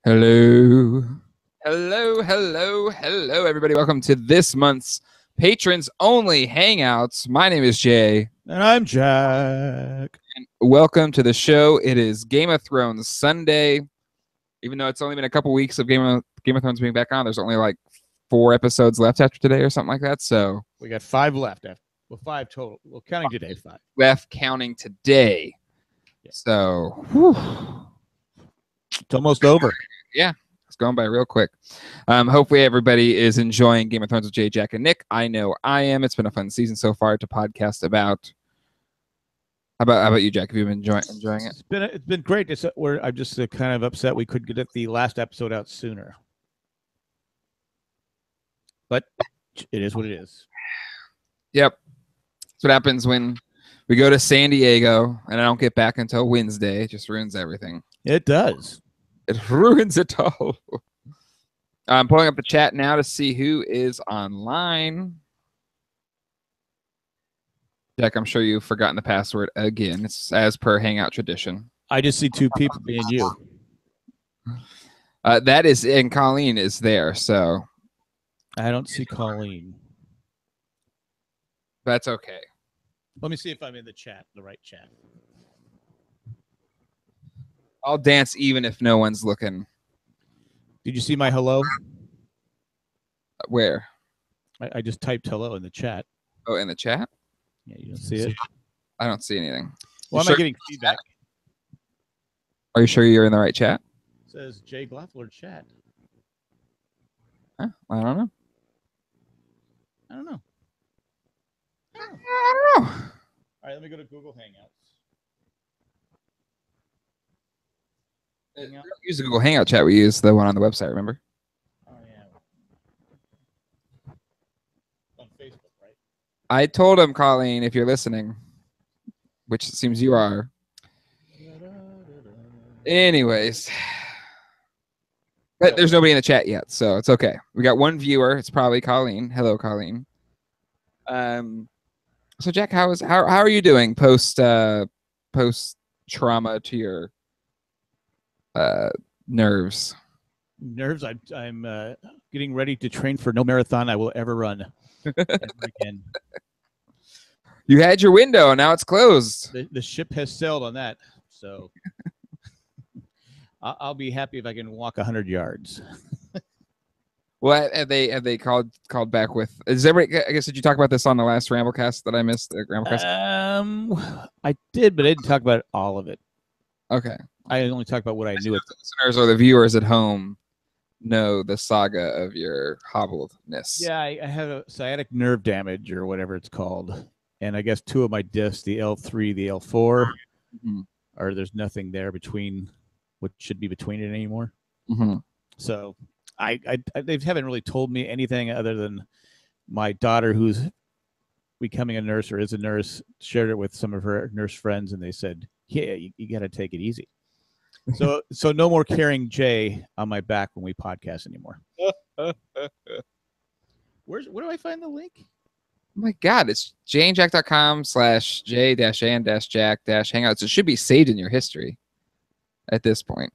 Hello. Hello, everybody. Welcome to this month's Patrons Only Hangouts. My name is Jay. And I'm Jack. And welcome to the show. It is Game of Thrones Sunday. Even though it's only been a couple weeks of Game of Thrones being back on, there's only like 4 episodes left after today or something like that. So we got 5 left. Well, 5 total. Well, counting today, 5. Left counting today. Yeah. So it's almost over. Yeah. It's going by real quick. Hopefully everybody is enjoying Game of Thrones with Jay, Jack, and Nick. I know I am. It's been a fun season so far to podcast about. How about you, Jack? Have you been enjoying it? It's been great. I'm just kind of upset we couldn't get the last episode out sooner. But it is what it is. Yep. That's what happens when we go to San Diego and I don't get back until Wednesday. It just ruins everything. It does. It ruins it all. I'm pulling up the chat now to see who is online. Jack, I'm sure you've forgotten the password again. It's as per Hangout tradition. I just see 2 people being you. That is, and Colleen is there, so. I don't see Colleen. That's okay. Let me see if I'm in the chat, the right chat. I'll dance even if no one's looking. Did you see my hello? Where? I just typed hello in the chat. Oh, in the chat? Yeah, you don't see it? I don't see anything. Why am I getting feedback? Are you sure you're in the right chat? It says Jay Gloffler chat. Huh? I don't know. I don't know. All right, let me go to Google Hangouts. We don't use the Google Hangout chat. We use the one on the website, remember? Oh, yeah. On Facebook, right? I told him, Colleen, if you're listening, which it seems you are. Anyways. But there's nobody in the chat yet, so it's okay. We got 1 viewer. It's probably Colleen. Hello, Colleen. So Jack, how are you doing post trauma to your nerves? I'm getting ready to train for no marathon I will ever run ever again. You had your window, now it's closed. The ship has sailed on that, so I'll be happy if I can walk 100 yards. What have they called back with? Is everybody? I guess did you talk about this on the last Ramblecast that I missed? The Ramblecast. I did, but I didn't talk about all of it. Okay. I only talked about what I knew. The listeners or the viewers at home know the saga of your hobbledness. Yeah, I have a sciatic nerve damage or whatever it's called, and I guess 2 of my discs, the L3, the L4, or there's nothing there between what should be between it anymore. So they haven't really told me anything other than my daughter, who's becoming a nurse or is a nurse, shared it with some of her nurse friends, and they said, "Yeah, you got to take it easy." So no more carrying Jay on my back when we podcast anymore. Where do I find the link? Oh my God, it's jayandjack.com/j-and-jack-hangouts. It should be saved in your history at this point.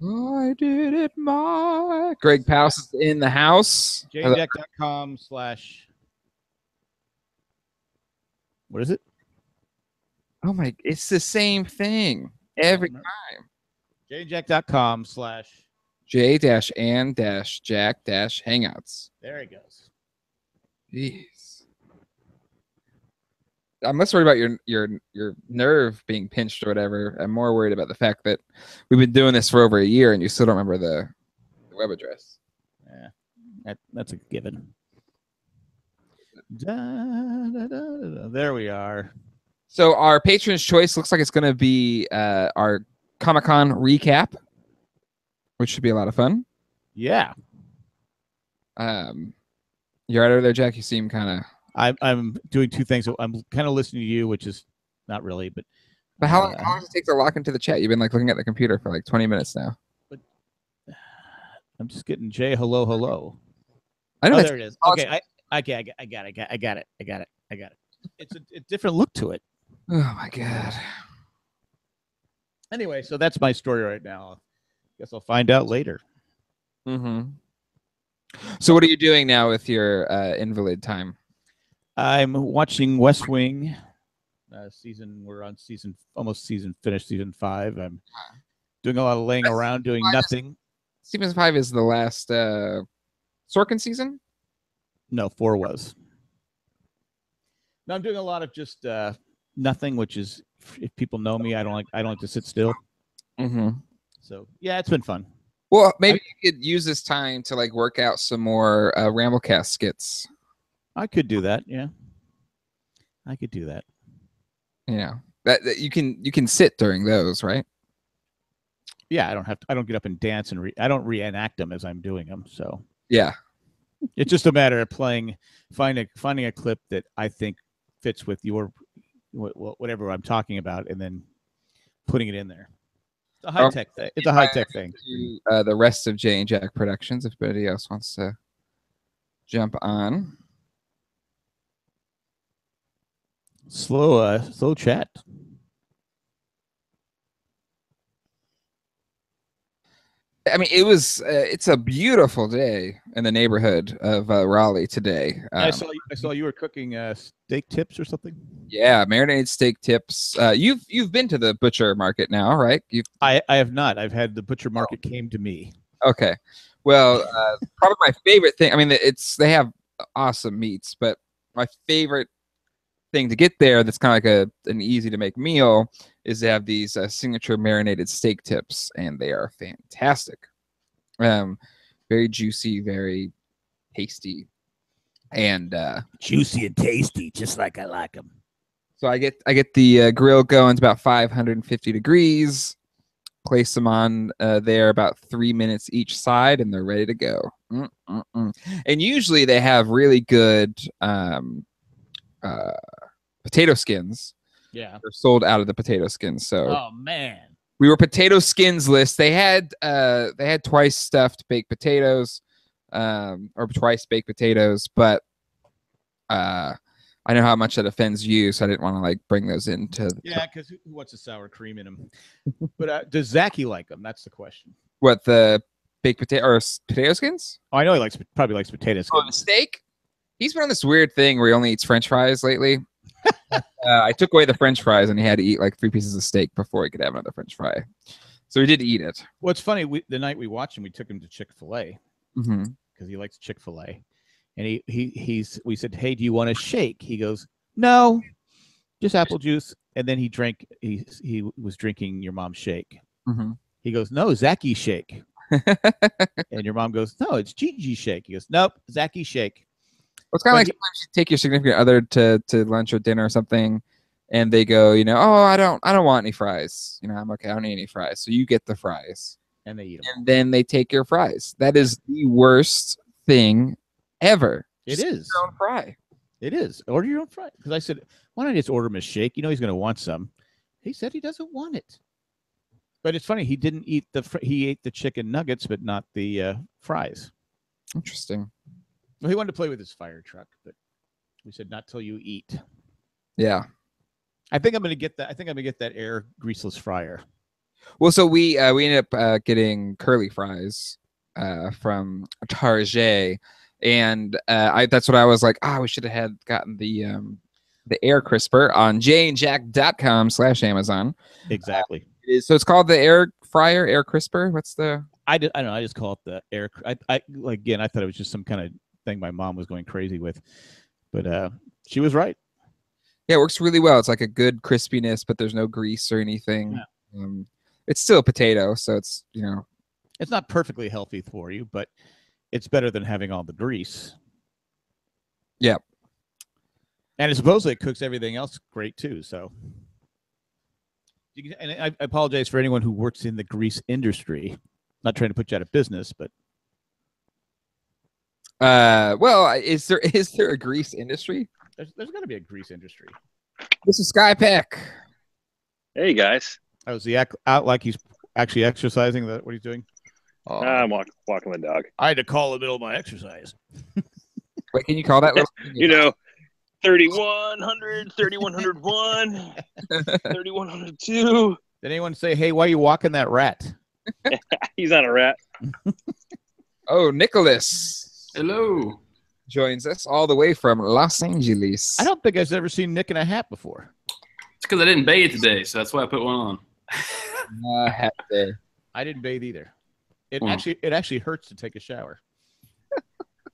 I did it, my Greg Powell is in the house. jayandjack.com/ what is it? Oh my, it's the same thing every time. jayandjack.com/ j-and-jack-hangouts. There it goes. Jeez. I'm less worried about your nerve being pinched or whatever. I'm more worried about the fact that we've been doing this for over a year and you still don't remember the web address. Yeah, that's a given. There we are. So our patron's choice looks like it's going to be our Comic-Con recap, which should be a lot of fun. Yeah. You're right over there, Jack. You seem kind of. I'm doing 2 things. I'm kind of listening to you, which is not really, but. But how long does it take to log into the chat? You've been like looking at the computer for like 20 minutes now. But I'm just getting Jay. Hello. I know. Oh, there it is. Okay, I got it. It's a different look to it. Oh my God. Anyway, so that's my story right now. Guess I'll find out later. Mm-hmm. So what are you doing now with your invalid time? I'm watching West Wing. We're on finished season 5. I'm doing a lot of laying around, doing nothing. Season 5 is the last Sorkin season? No, 4 was. No, I'm doing a lot of just nothing, which is, if people know me, I don't like to sit still. Mm-hmm. So yeah, it's been fun. Well, maybe you could use this time to like work out some more Ramblecast skits. I could do that. Yeah, I could do that. Yeah, that you can sit during those, right? Yeah, I don't get up and dance and I don't reenact them as I'm doing them. So yeah, it's just a matter of finding a clip that I think fits with whatever I'm talking about, and then putting it in there. It's a high tech thing. It's a high tech thing. The rest of Jay and Jack Productions, if anybody else wants to jump on. Slow chat. I mean, it's a beautiful day in the neighborhood of Raleigh today. I saw you were cooking steak tips or something. Yeah, marinated steak tips. You've been to the butcher market now, right? I have not. I've had the butcher market came to me. Okay. Well, probably my favorite thing. I mean, they have awesome meats, but my favorite thing to get there that's kind of like an easy to make meal is they have these signature marinated steak tips, and they are fantastic. Very juicy, very tasty, and juicy and tasty, just like I like them. So I get the grill going. It's about 550 degrees. Place them on there about 3 minutes each side, and they're ready to go. And usually they have really good potato skins. Yeah, they're sold out of the potato skins. So, oh man, we were potato skins list. They had twice stuffed baked potatoes, or twice baked potatoes, but I know how much that offends you, so I didn't want to like bring those into. Yeah, because who wants a sour cream in them? But does Zachy like them? That's the question. What, the baked potato or potato skins? Oh, I know he probably likes potato skins. Oh, the steak. He's been on this weird thing where he only eats French fries lately. I took away the French fries, and he had to eat like 3 pieces of steak before he could have another French fry. So he did eat it. Well, it's funny. The night we watched him, we took him to Chick-fil-A because he likes Chick-fil-A, and we said, "Hey, do you want a shake?" He goes, "No, just apple juice." And then he was drinking your mom's shake. He goes, "No, Zachy shake." And your mom goes, "No, it's Gigi shake." He goes, "Nope, Zachy shake." Well, it's kind of like sometimes you take your significant other to lunch or dinner or something, and they go, oh, I don't want any fries. I'm okay. I don't need any fries. So you get the fries, and they eat them. And then they take your fries. That is the worst thing ever. It is. Your own fry. It is. Order your own fry. Because I said, why not just order him a shake? He's going to want some. He said he doesn't want it. But it's funny. He didn't eat he ate the chicken nuggets, but not the fries. Interesting. Well, he wanted to play with his fire truck, but we said not till you eat. Yeah. I think I'm going to get that. I think I'm going to get that air greaseless fryer. Well, so we ended up getting curly fries from Target, and that's what I was like. We should have gotten the air crisper on jayandjack.com/Amazon. Exactly. So it's called the air fryer, air crisper. What's the? I don't know. I just call it the air. I thought it was just some kind of thing my mom was going crazy with, but she was right. Yeah, it works really well. It's like a good crispiness, but there's no grease or anything. Yeah. It's still a potato, so it's it's not perfectly healthy for you, but it's better than having all the grease. Yeah, and supposedly it cooks everything else great too. So, and I apologize for anyone who works in the grease industry. Not trying to put you out of business, but well, is there a grease industry? There's got to be a grease industry. This is Sky Peck. Hey guys. Oh, is he out like he's actually exercising? What he's doing? I'm walking the dog. I had to call the middle of my exercise. Wait, can you call that? 3,100, 3,101, 3,102. Did anyone say, "Hey, why are you walking that rat"? He's not a rat. Oh, Nicholas. Hello. Joins us all the way from Los Angeles. I don't think I've ever seen Nick in a hat before. It's because I didn't bathe today, so that's why I put one on. Hat day. I didn't bathe either. It Mm. actually hurts to take a shower.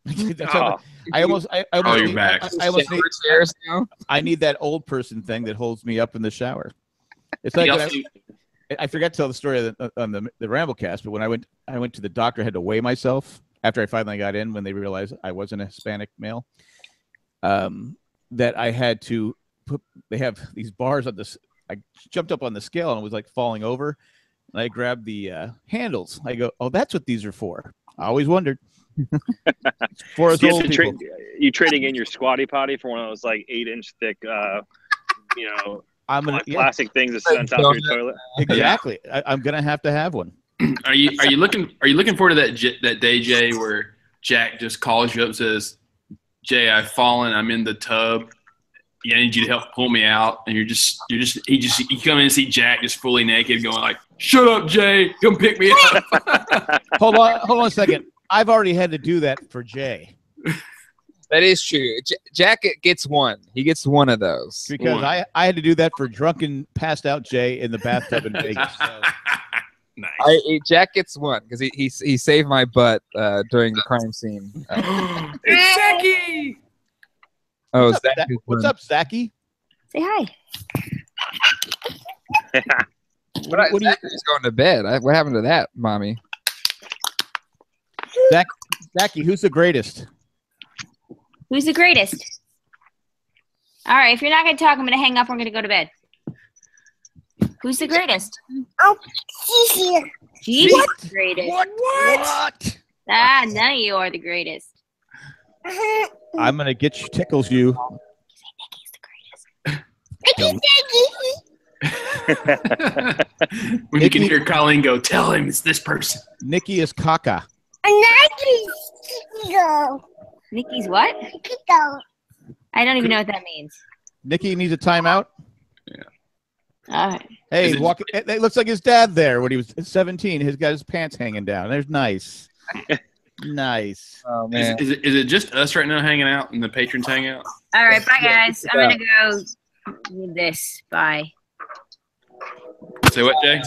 Oh. I almost you're need, back. I almost need, Chairs now. I need that old person thing that holds me up in the shower. It's like when I forgot to tell the story on the Ramblecast, but when I went to the doctor, I had to weigh myself after I finally got in when they realized I wasn't a Hispanic male. That I had to put. They have these bars on this. I jumped up on the scale and it was like falling over, and I grabbed the handles. I go, "Oh, that's what these are for." I always wondered. For us old people. You trading in your squatty potty for one of those like 8-inch thick, I'm gonna plastic things that sit on top of your toilet. Exactly. I'm gonna have to have one. Are you looking forward to that day, Jay, where Jack just calls you up and says, "Jay, I've fallen. I'm in the tub. I need you to help pull me out." And you come in and see Jack just fully naked, going like, "Shut up, Jay. Come pick me up." Hold on a second. I've already had to do that for Jay That is true. Jack gets one. He gets one of those. because I had to do that for drunken, passed out Jay in the bathtub in Vegas. So. Nice. Jack gets one because he saved my butt during the crime scene. It's Zachy. Oh, What's up, Zachy? Say hi. What do you, Zachy's going to bed. What happened to that, mommy? Zachy, who's the greatest? Who's the greatest? All right, if you're not going to talk, I'm going to hang up. We're going to go to bed. Who's the greatest? Oh, Gigi. She's the greatest. What? Ah, none of you are the greatest. I'm gonna get you tickles you. Nikki's the greatest. When you can hear Colleen go, "Tell him it's this person." Nikki is caca. Nikki's what? I don't even know what that means. Nikki needs a timeout. All right. Hey, Is it- walking. It looks like his dad there when he was 17. He's got his pants hanging down. There's nice. Nice. Oh Is, man. is it just us right now hanging out and the patrons hang out? All right, bye, guys. I'm going to go do this. Bye. Say what, Jay?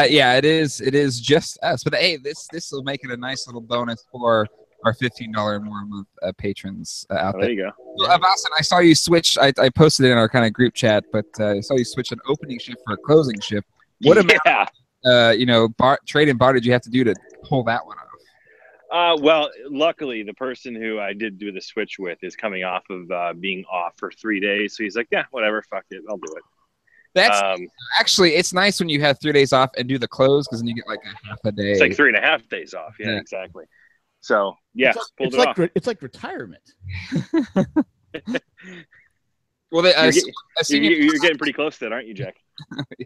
Yeah, it is just us. But hey, this will make it a nice little bonus for our $15 more a month patrons out Oh, there. there you go. Well, Boston, I saw you switch. I posted it in our kind of group chat, but I saw you switch an opening shift for a closing shift. What amount, trade and bar did you have to do to pull that one off? Well, luckily, the person who I did do the switch with is coming off of being off for 3 days. So he's like, "Yeah, whatever, fuck it, I'll do it." That's actually, it's nice when you have 3 days off and do the close because then you get like a half a day. It's like 3.5 days off. Yeah, Yeah. exactly. So yeah, pulled it off. It's like retirement. Well, You're getting pretty close to that, aren't you, Jack?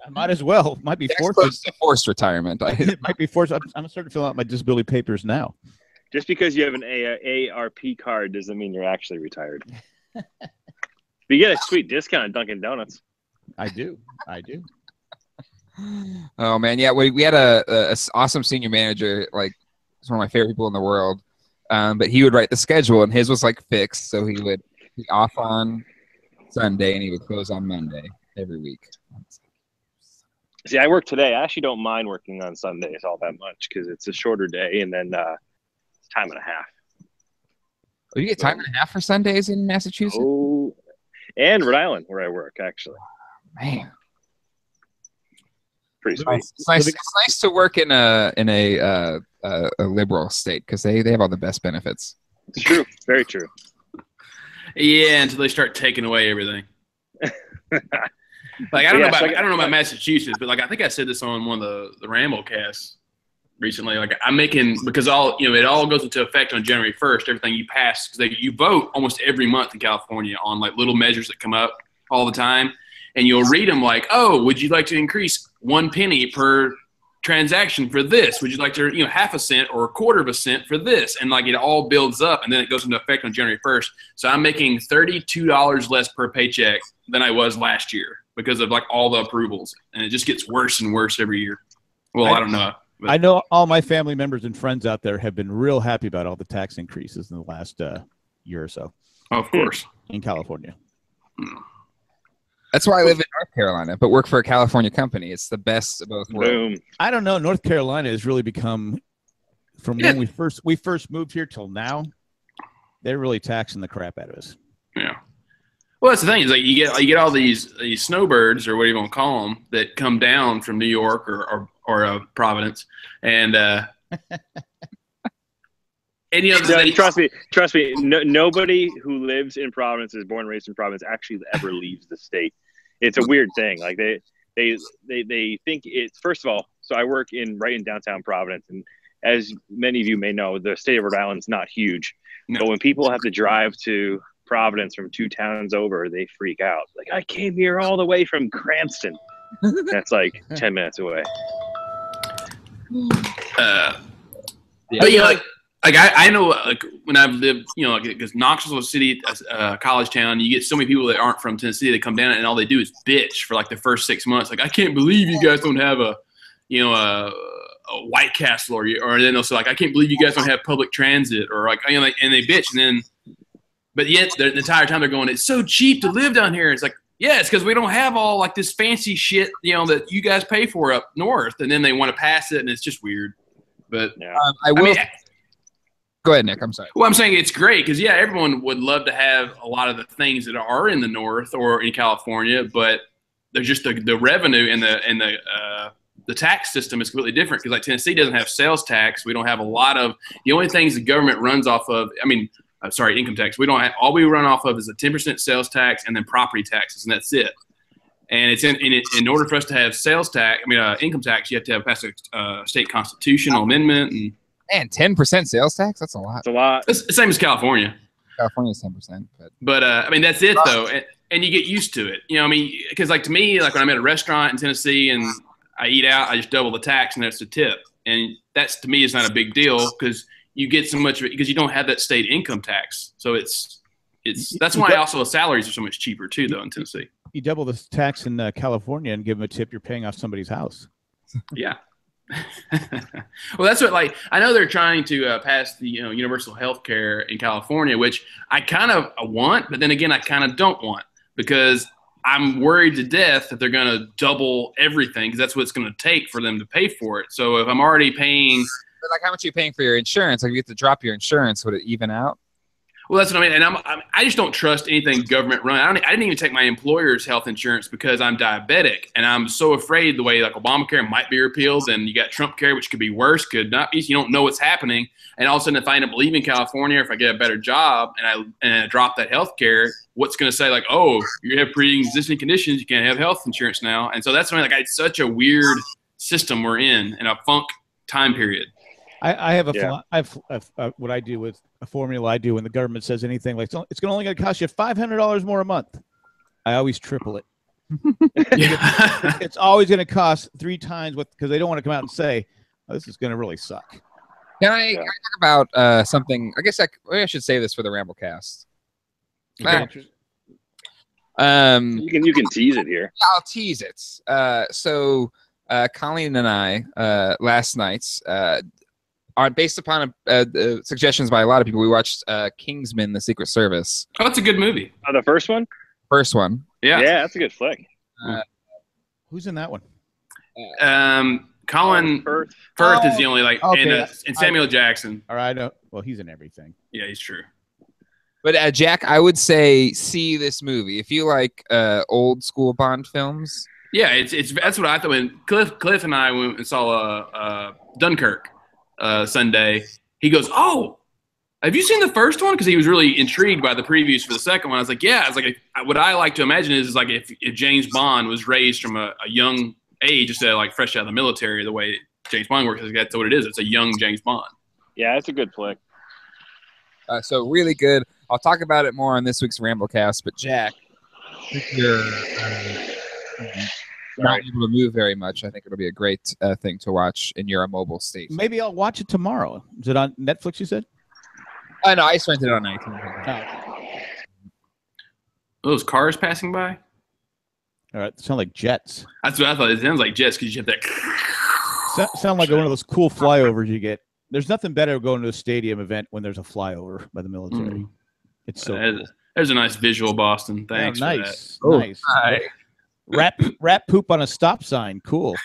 I might as well. Might be forced. close to forced retirement. It might be forced. I'm starting to fill out my disability papers now. Just because you have an ARP card doesn't mean you're actually retired. But you get a sweet discount at Dunkin' Donuts. I do. Oh man, yeah, we had a awesome senior manager. Like, he's one of my favorite people in the world. But he would write the schedule, and his was like fixed, so he would be off on Sunday and he would close on Monday every week. See, I work today. I actually don't mind working on Sundays all that much because it's a shorter day, and then it's time and a half. Oh, you get time and a half for Sundays in Massachusetts? Oh, and Rhode Island, where I work, actually. Man, Pretty sweet. it's nice to work in a liberal state because they have all the best benefits. It's true. Very true. Yeah, until they start taking away everything. Like I don't know about Massachusetts, but like I think I said this on one of the Ramblecasts recently. Like I'm making because it all goes into effect on January 1st. Everything you pass because you vote almost every month in California on like little measures that come up all the time, and you'll read them like, "Oh, would you like to increase 1 penny per transaction for this? Would you like to, half a cent or a quarter of a cent for this?" And like it all builds up, and then it goes into effect on January 1st. So I'm making $32 less per paycheck than I was last year. because of like all the approvals, and it just gets worse and worse every year. Well, I don't know. But I know all my family members and friends out there have been real happy about all the tax increases in the last year or so of course. in California. That's why I live in North Carolina, but work for a California company. It's the best of both worlds. Boom. I don't know. North Carolina has really become, from when we first moved here till now, they're really taxing the crap out of us. Yeah. Well, that's the thing is like you get all these snowbirds or what you want to call them that come down from New York or Providence, and you know, trust me. Nobody who lives in Providence, is born and raised in Providence, actually ever leaves the state. It's a weird thing. Like they think it's, first of all. So I work right in downtown Providence, and as many of you may know, the state of Rhode Island is not huge. No. But when people have to drive to Providence from 2 towns over, they freak out. Like, I came here all the way from Cranston. That's like 10 minutes away. But you know, like I know, like when I've lived, you know, because Knoxville City, college town, you get so many people that aren't from Tennessee. They come down and all they do is bitch for like the first 6 months. Like, I can't believe you guys don't have a White Castle, or then they'll say like, I can't believe you guys don't have public transit, or like, you know, like, and they bitch, and then, but yet the entire time they're going, it's so cheap to live down here. It's like, yeah, it's because we don't have all like this fancy shit, you know, that you guys pay for up north, and then they want to pass it, and it's just weird. But Yeah. I mean, go ahead, Nick. I'm sorry. Well, I'm saying it's great because, yeah, everyone would love to have a lot of the things that are in the north or in California, but they're just the revenue and the tax system is completely different because, like, Tennessee doesn't have sales tax. We don't have a lot of – the only things the government runs off of – I mean, income tax. We don't have – all we run off of is a 10% sales tax and then property taxes, and that's it. And it's in order for us to have sales tax – income tax, you have to have passed a state constitutional amendment and – Man, 10% sales tax? That's a lot. It's a lot. it's the same as California. California's 10%. But I mean, that's it though, and you get used to it. You know, I mean, because like to me, like when I'm at a restaurant in Tennessee and I eat out, I just double the tax and that's the tip, and that's to me is not a big deal because you get so much of it because you don't have that state income tax. So it's that's why also salaries are so much cheaper too, though, in Tennessee. You double the tax in California and give them a tip, you're paying off somebody's house. Yeah. Well, that's what, like, I know they're trying to pass the universal health care in California, which I kind of want, but then again, I kind of don't want because I'm worried to death that they're going to double everything because that's what it's going to take for them to pay for it. So if I'm already paying, But like, how much are you paying for your insurance? Like, if you have to drop your insurance, would it even out? well, that's what I mean. And I just don't trust anything government run. I didn't even take my employer's health insurance because I'm diabetic, and I'm so afraid the way like Obamacare might be repealed, and you got Trump care, which could be worse, could not be. You don't know what's happening, and all of a sudden, if I end up leaving California, if I get a better job and I drop that health care, what's going to say like, oh, you have pre-existing conditions, you can't have health insurance now, and so that's why like it's such a weird system we're in a funk time period. I have what I do with a formula I do when the government says anything like it's only going to cost you $500 more a month. I always triple it. It's always going to cost 3 times what, because they don't want to come out and say, oh, this is going to really suck. Can I talk about something? I guess maybe I should say this for the Ramblecast. Okay. You can tease it here. I'll tease it. So Colleen and I last night, based upon suggestions by a lot of people, we watched Kingsman: The Secret Service. Oh, that's a good movie. Oh, the first one? First one. Yeah. Yeah, that's a good flick. Who's in that one? Colin Firth. is the only okay. and Samuel Jackson. All right. Well, he's in everything. Yeah, he's true. But Jack, I would say see this movie if you like old school Bond films. Yeah, it's that's what I thought when Cliff and I went and saw Dunkirk Sunday. He goes, "Oh, have you seen the first one?" Because he was really intrigued by the previews for the second one. I was like, "Yeah." I was like, "What I like to imagine is like if James Bond was raised from a young age, instead of like fresh out of the military, the way James Bond works. That's what it is. It's a young James Bond." Yeah, it's a good flick. So really good. I'll talk about it more on this week's Ramblecast. But Jack, if you're not able to move very much, I think it'll be a great thing to watch in your mobile state. Maybe I'll watch it tomorrow. Is it on Netflix, you said? No, I just rented it on iTunes. Those cars passing by? All right, sound like jets. That's what I thought. It sounds like jets because you have that. Sound like one of those cool flyovers you get. There's nothing better than going to a stadium event when there's a flyover by the military. It's so cool. There's a nice visual, Boston. Thanks. Yeah, nice. Oh, Nice. Rat poop on a stop sign. Cool.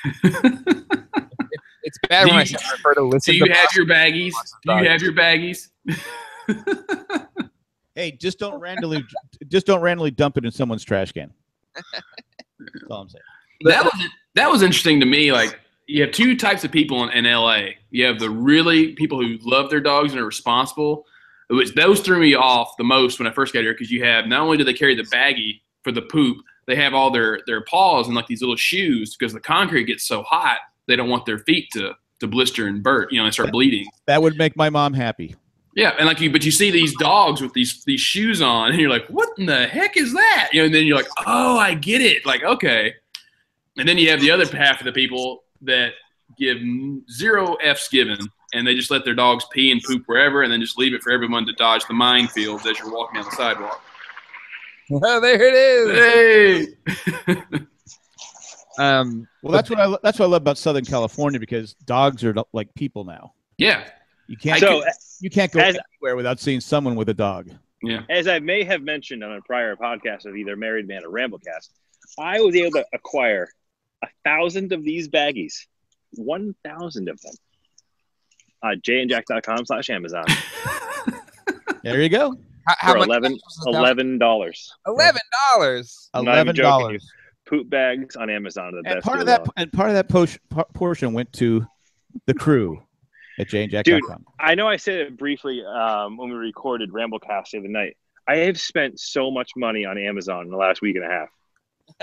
It's bad when I prefer to listen. Do you have your baggies? Do you have your baggies? Hey, just don't randomly dump it in someone's trash can. That's all I'm saying. That was interesting to me. Like, you have two types of people in LA. You have the really people who love their dogs and are responsible. Those threw me off the most when I first got here because you have not only do they carry the baggie for the poop, they have all their paws in like these little shoes because the concrete gets so hot they don't want their feet to blister and burn, and start bleeding. That would make my mom happy. Yeah, and but you see these dogs with these shoes on, and you're like, what in the heck is that? And then you're like, oh, I get it. Like, okay. And then you have the other half of the people that give 0 F's given, and they just let their dogs pee and poop wherever, and then just leave it for everyone to dodge the minefields as you're walking down the sidewalk. Oh, there it is. Hey. Well, that's what I love about Southern California because dogs are like people now. Yeah. You can't go anywhere without seeing someone with a dog. Yeah. As I may have mentioned on a prior podcast of either Married Man or Ramblecast, I was able to acquire 1,000 of these baggies, 1,000 of them, jandjack.com/Amazon. There you go. For $11. $11. $11. Poop bags on Amazon are the best. Part of that portion went to the crew at jandjack.com. Dude, I know I said it briefly when we recorded Ramblecast the other night. I have spent so much money on Amazon in the last week and a half.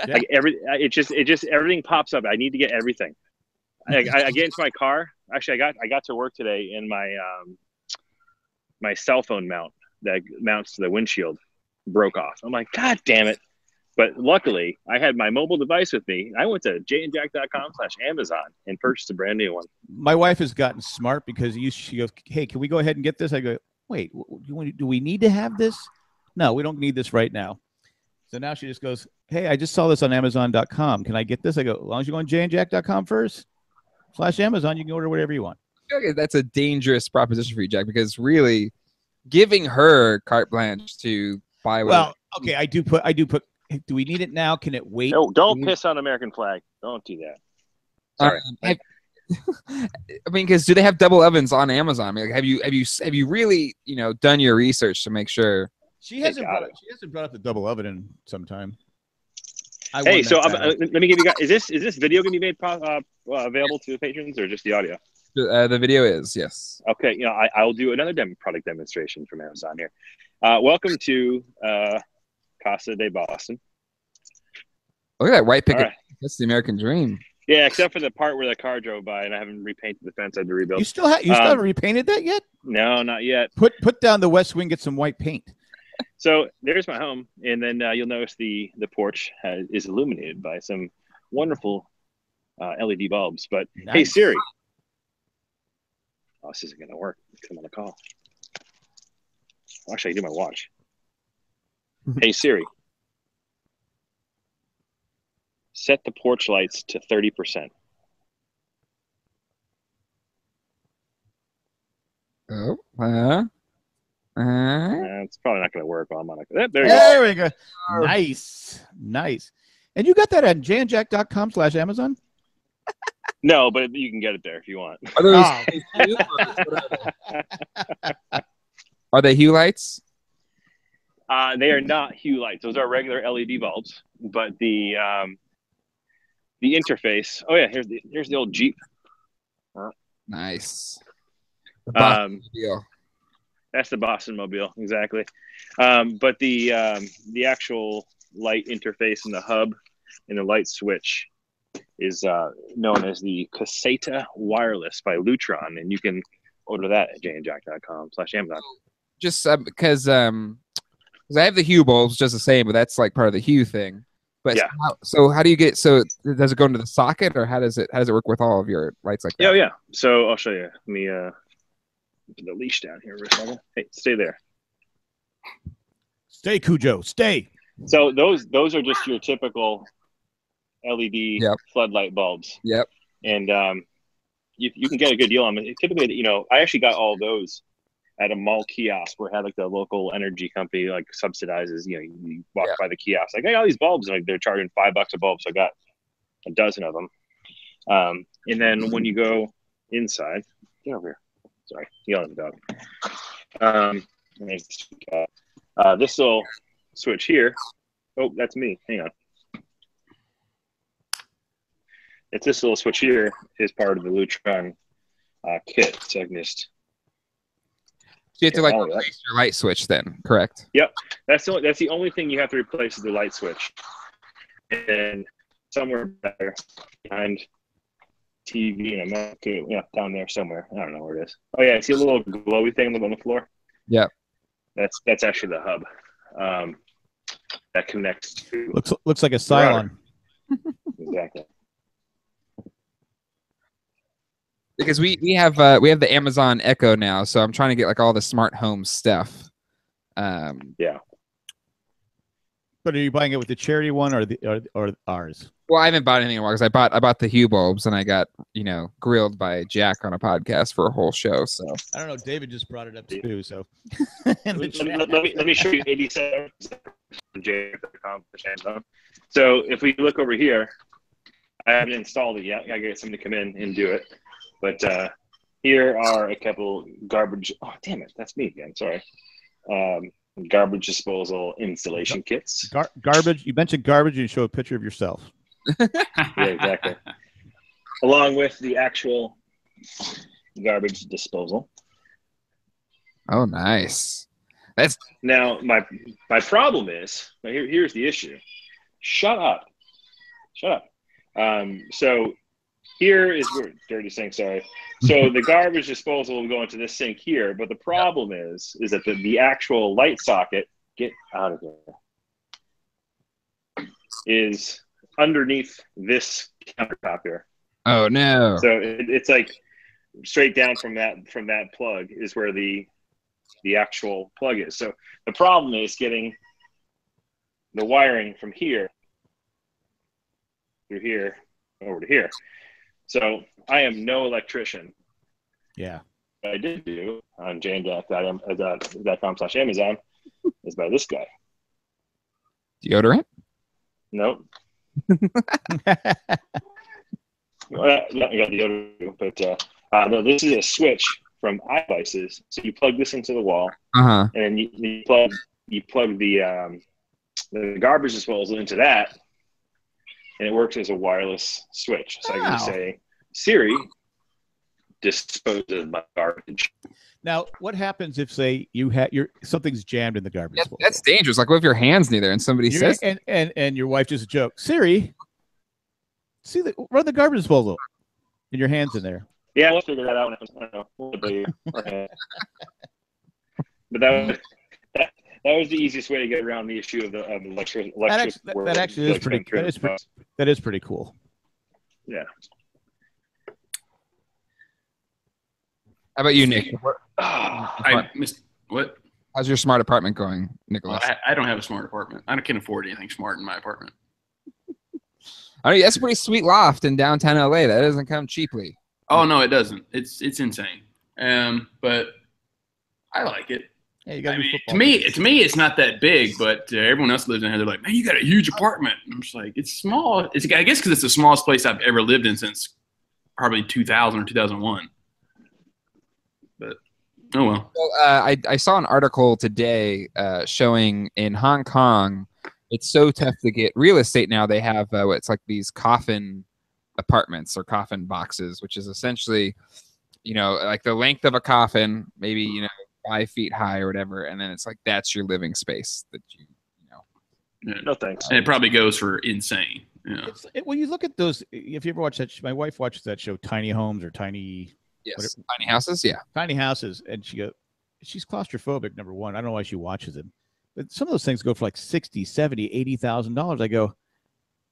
Yeah. Like it just everything pops up. I need to get everything. I get into my car. Actually, I got to work today, and my cell phone mount that mounts to the windshield broke off. I'm like, God damn it! But luckily, I had my mobile device with me. I went to jandjack.com/Amazon and purchased a brand new one. My wife has gotten smart because she goes, "Hey, can we go ahead and get this?" I go, "Wait, do we need to have this? No, we don't need this right now." So now she just goes, "Hey, I just saw this on Amazon.com. Can I get this?" I go, "As long as you go on jandjack.com first/Amazon, you can order whatever you want." Okay, that's a dangerous proposition for you, Jack, because really giving her carte blanche to buy. Well, okay, I do put. Do we need it now? Can it wait? No, don't piss on American flag. Don't do that. Sorry. I mean, because do they have double ovens on Amazon? I mean, like, have you really done your research to make sure? She hasn't brought up the double oven in some time. Hey, so let me give you guys. Is this video going to be made available to the patrons or just the audio? The video is, yes. Okay, I'll do another product demonstration from Amazon here. Welcome to Casa de Boston. Look at that white picket. Right. That's the American dream. Yeah, except for the part where the car drove by, and I haven't repainted the fence. I had to rebuild. You still haven't repainted that yet? No, not yet. Put down the West Wing, get some white paint. So there's my home, and then you'll notice the porch is illuminated by some wonderful LED bulbs. But nice. Hey Siri, this isn't going to work because I'm on a call. Actually, I do my watch. Hey Siri, set the porch lights to 30%. Oh, it's probably not going to work while I'm on a. There we go. Nice. And you got that at jandjack.com/Amazon? No, but you can get it there if you want. Are they Hue lights? They are not Hue lights. Those are regular LED bulbs. But the interface. Oh yeah, here's the old Jeep. Nice. That's the Boston Mobile, exactly. But the actual light interface in the hub and the light switch is known as the Caseta Wireless by Lutron, and you can order that at jandjack.com/Amazon. Just because I have the Hue bulbs just the same, but that's like part of the Hue thing. But yeah. So how do you get? So does it go into the socket, or how does it work with all of your lights like that? Yeah. So I'll show you. Let me put the leash down here for a second. Hey, stay there. Stay, Cujo. Stay. So those are just your typical LED Yep. floodlight bulbs, Yep. and you can get a good deal on them. Typically, you know, I actually got all those at a mall kiosk where it had like the local energy company like subsidizes. You know, you walk by the kiosk like, hey, all these bulbs, and like they're charging $5 a bulb, so I got a dozen of them. And then when you go inside, get over here. Sorry, yelling at the dog. This little switch here. Oh, that's me. Hang on. It's this little switch here is part of the Lutron kit. So I can just. So you have to like replace your light switch then, correct? Yep, that's the only thing you have to replace is the light switch. And somewhere better behind TV, and I'm not down there somewhere. I don't know where it is. Oh yeah, see a little glowy thing on the floor? Yep. That's actually the hub that connects to. Looks like a Cylon. Exactly. Because we have the Amazon Echo now, so I'm trying to get like all the smart home stuff. Yeah. But are you buying it with the charity one or ours? Well, I haven't bought anything in a while because I bought the Hue bulbs and I got, you know, grilled by Jack on a podcast for a whole show. So I don't know. David just brought it up too. So let me show you 87. So if we look over here, I haven't installed it yet. I gotta get somebody to come in and do it. But here are a couple garbage. Oh, damn it. That's me again. Sorry. Garbage disposal installation kits. Garbage. You mentioned garbage and you show a picture of yourself. Yeah, exactly. Along with the actual garbage disposal. Oh, nice. That's now my problem is here's the issue. Shut up. So here is where dirty sink. Sorry. So the garbage disposal will go into this sink here, but the problem is that the actual light socket, get out of here, is underneath this countertop here. Oh no! So it's like straight down from that plug is where the actual plug is. So the problem is getting the wiring from here through here over to here. So I am no electrician. Yeah. What I did do on janejack.com/Amazon is by this guy. Deodorant? Nope. Well, I got the other, but no, this is a switch from iDevices. So you plug this into the wall, and then you plug the garbage disposal into that, and it works as a wireless switch. So I can say, Siri, dispose of my garbage. Now, what happens if, say, something's jammed in the garbage disposal? That's dangerous. Like, what if your hand's neither and somebody says, and your wife just jokes, Siri, run the garbage disposal, and your hand's in there. Yeah, we'll figure that out. I don't know. But that was the easiest way to get around the issue of the electric. That actually is pretty. That is pretty cool. Yeah. How about you, Nick? I missed what? How's your smart apartment going, Nicholas? I don't have a smart apartment. I can't afford anything smart in my apartment. I mean, that's a pretty sweet loft in downtown LA. That doesn't come cheaply. Oh no, it doesn't. It's insane. But I like it. Yeah, you got to me, it's not that big, but everyone else lives in here. They're like, man, you got a huge apartment. I'm just like, it's small. I guess because it's the smallest place I've ever lived in since probably 2000 or 2001. But oh well. Well, I saw an article today showing in Hong Kong, it's so tough to get real estate now. They have what's like these coffin apartments or coffin boxes, which is essentially, like the length of a coffin, maybe 5 feet high or whatever, and then it's like that's your living space that you know. Yeah. No thanks. And it probably goes for insane. Yeah. When you look at those, if you ever watch that, my wife watches that show, Tiny Homes or Tiny. Yes, tiny houses. Yeah, tiny houses, and she's claustrophobic. Number one, I don't know why she watches them, but some of those things go for like $60,000, $70,000, $80,000. I go,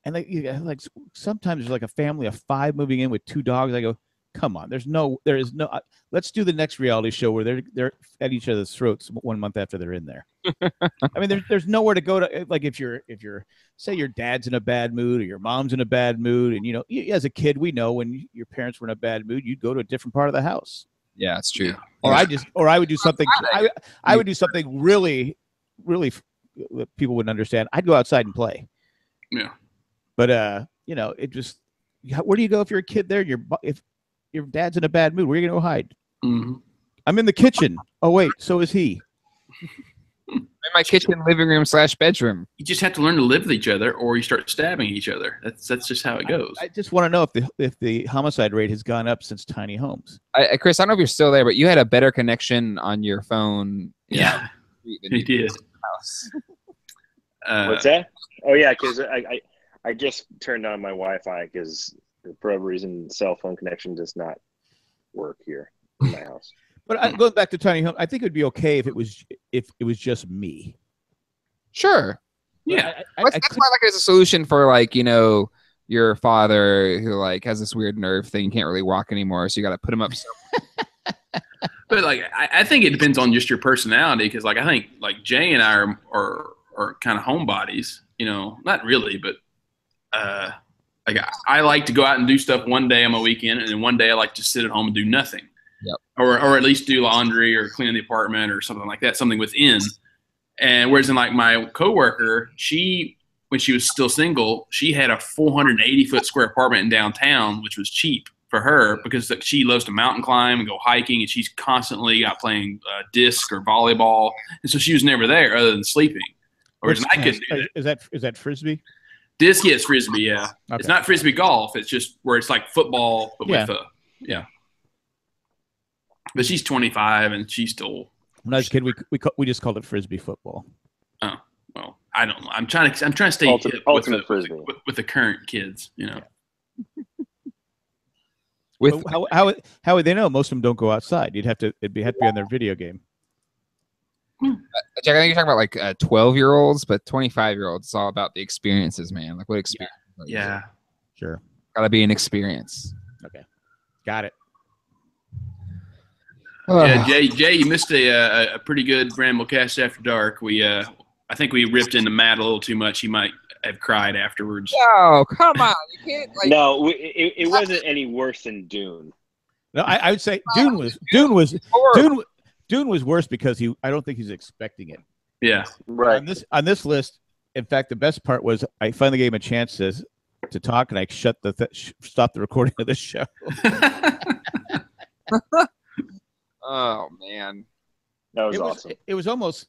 and like sometimes there's like a family of 5 moving in with 2 dogs. I go, come on. There is no. Let's do the next reality show where they're at each other's throats 1 month after they're in there. I mean, there's nowhere to go to. Like if you're say your dad's in a bad mood or your mom's in a bad mood, and as a kid we know when your parents were in a bad mood, you'd go to a different part of the house. Yeah, it's true. Or I would do something. I would do something really, really that people wouldn't understand. I'd go outside and play. Yeah. But it just. Where do you go if you're a kid there? If your dad's in a bad mood, where are you going to go hide? Mm-hmm. I'm in the kitchen. Oh, wait, so is he. In my kitchen, living room / bedroom. You just have to learn to live with each other, or you start stabbing each other. That's just how it goes. I just want to know if the homicide rate has gone up since tiny homes. Chris, I don't know if you're still there, but you had a better connection on your phone. Yeah, you did. What's that? Oh, yeah, because I just turned on my Wi-Fi because for whatever reason, cell phone connection does not work here in my house. But going back to tiny home, I think it would be okay if it was just me. Sure. Yeah. That's why as a solution for your father who has this weird nerve thing, can't really walk anymore, so you got to put him up. But I think it depends on just your personality, because I think Jay and I are kind of homebodies. Not really, but. I like to go out and do stuff one day on my weekend, and then one day I like to sit at home and do nothing. Yep. Or at least do laundry or clean the apartment or something like that, something within. And whereas in my coworker, when she was still single, she had a 480-foot square apartment in downtown, which was cheap for her because she loves to mountain climb and go hiking, and she's constantly out playing disc or volleyball, and so she was never there other than sleeping. Whereas I couldn't do that. Is that frisbee? Disc, yes, frisbee, yeah. Okay. It's not frisbee golf. It's just where it's like football, but with yeah. But she's 25 and she's still. When I was a kid, we just called it frisbee football. Oh well, I don't know. I'm trying to stay ultimate frisbee with the current kids, How would they know? Most of them don't go outside. It'd have to be on their video game. Jack, I think you're talking about 12-year-olds, but 25-year-olds, it's all about the experiences, man. What experience? Yeah. Sure. Gotta be an experience. Okay. Got it. Yeah, Jay, you missed a pretty good Ramblecast After Dark. I think we ripped into Matt a little too much. He might have cried afterwards. Oh, come on. You can't No, it wasn't any worse than Dune. No, I would say Dune was worse because I don't think he's expecting it. Yeah. Right. On this list, in fact, the best part was I finally gave him a chance to talk, and I stopped the recording of this show. Oh man, that was awesome. It was almost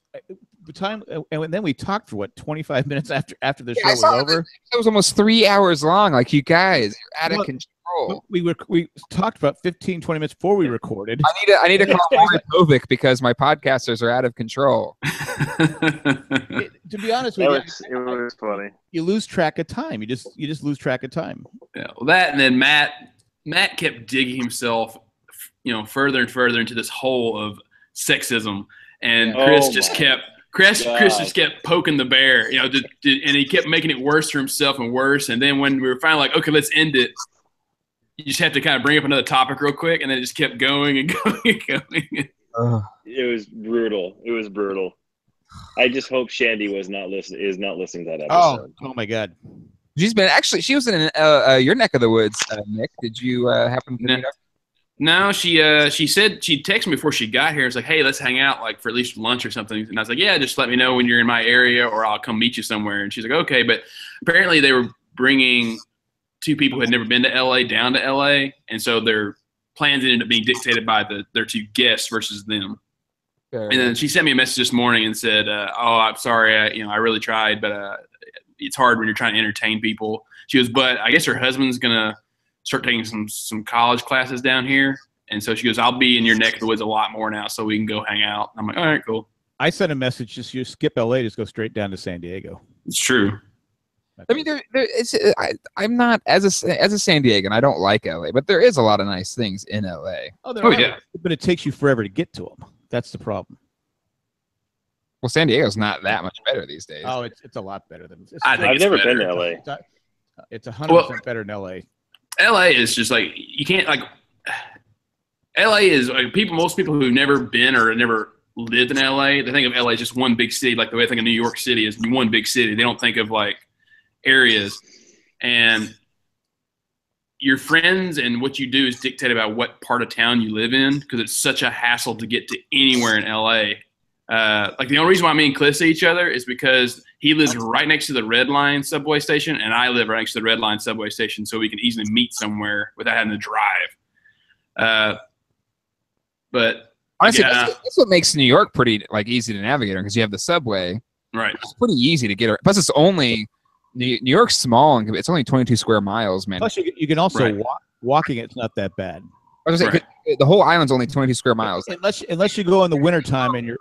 the time, and then we talked for 25 minutes after the show was over. It was almost 3 hours long. You guys, you're out of control. We talked about 15, 20 minutes before we recorded. I need to call Maury Kovic because my podcasters are out of control. To be honest with you, it was funny. You lose track of time. You just lose track of time. Yeah, well, that, and then Matt kept digging himself, further and further into this hole of sexism, and Chris just kept poking the bear, and he kept making it worse for himself and worse. And then when we were finally okay, let's end it, you just have to kind of bring up another topic real quick, and then it just kept going and going and going. It was brutal. It was brutal. I just hope Shandy is not listening to that episode. Oh my God. She was in your neck of the woods, Nick. Did you happen to meet her? No, she said she texted me before she got here. It's like, hey, let's hang out for at least lunch or something. And I was like, yeah, just let me know when you're in my area or I'll come meet you somewhere. And she's like, okay. But apparently they were bringing two people who had never been to LA down to LA. And so their plans ended up being dictated by their two guests versus them. Fair. And then she sent me a message this morning and said, oh, I'm sorry. I really tried, but it's hard when you're trying to entertain people. She goes, but I guess her husband's going to start taking some college classes down here. And so she goes, I'll be in your neck of the woods a lot more now so we can go hang out. I'm like, all right, cool. I sent a message, just you skip LA, just go straight down to San Diego. It's true. I mean, I'm not, as a San Diegan, I don't like LA, but there is a lot of nice things in LA. Oh yeah. But it takes you forever to get to them. That's the problem. Well, San Diego's not that much better these days. Oh, it's a lot better than. I've never been to LA. It's 100% better than LA. LA is just you can't LA is like most people who've never been or never lived in LA, they think of LA as just one big city, like the way I think of New York City is one big city. They don't think of like areas. And your friends and what you do is dictate about what part of town you live in, because it's such a hassle to get to anywhere in LA. Like the only reason why me and Cliff see each other is because he lives right next to the Red Line subway station, and I live right next to the Red Line subway station, so we can easily meet somewhere without having to drive. But honestly, yeah. that's what makes New York pretty like easy to navigate because you have the subway. Right. It's pretty easy to get around. Plus, it's only New York's small and it's only 22 square miles, man. Plus, you can also walking. It's not that bad. I was gonna say, the whole island's only 22 square miles. Unless you go in the wintertime and you're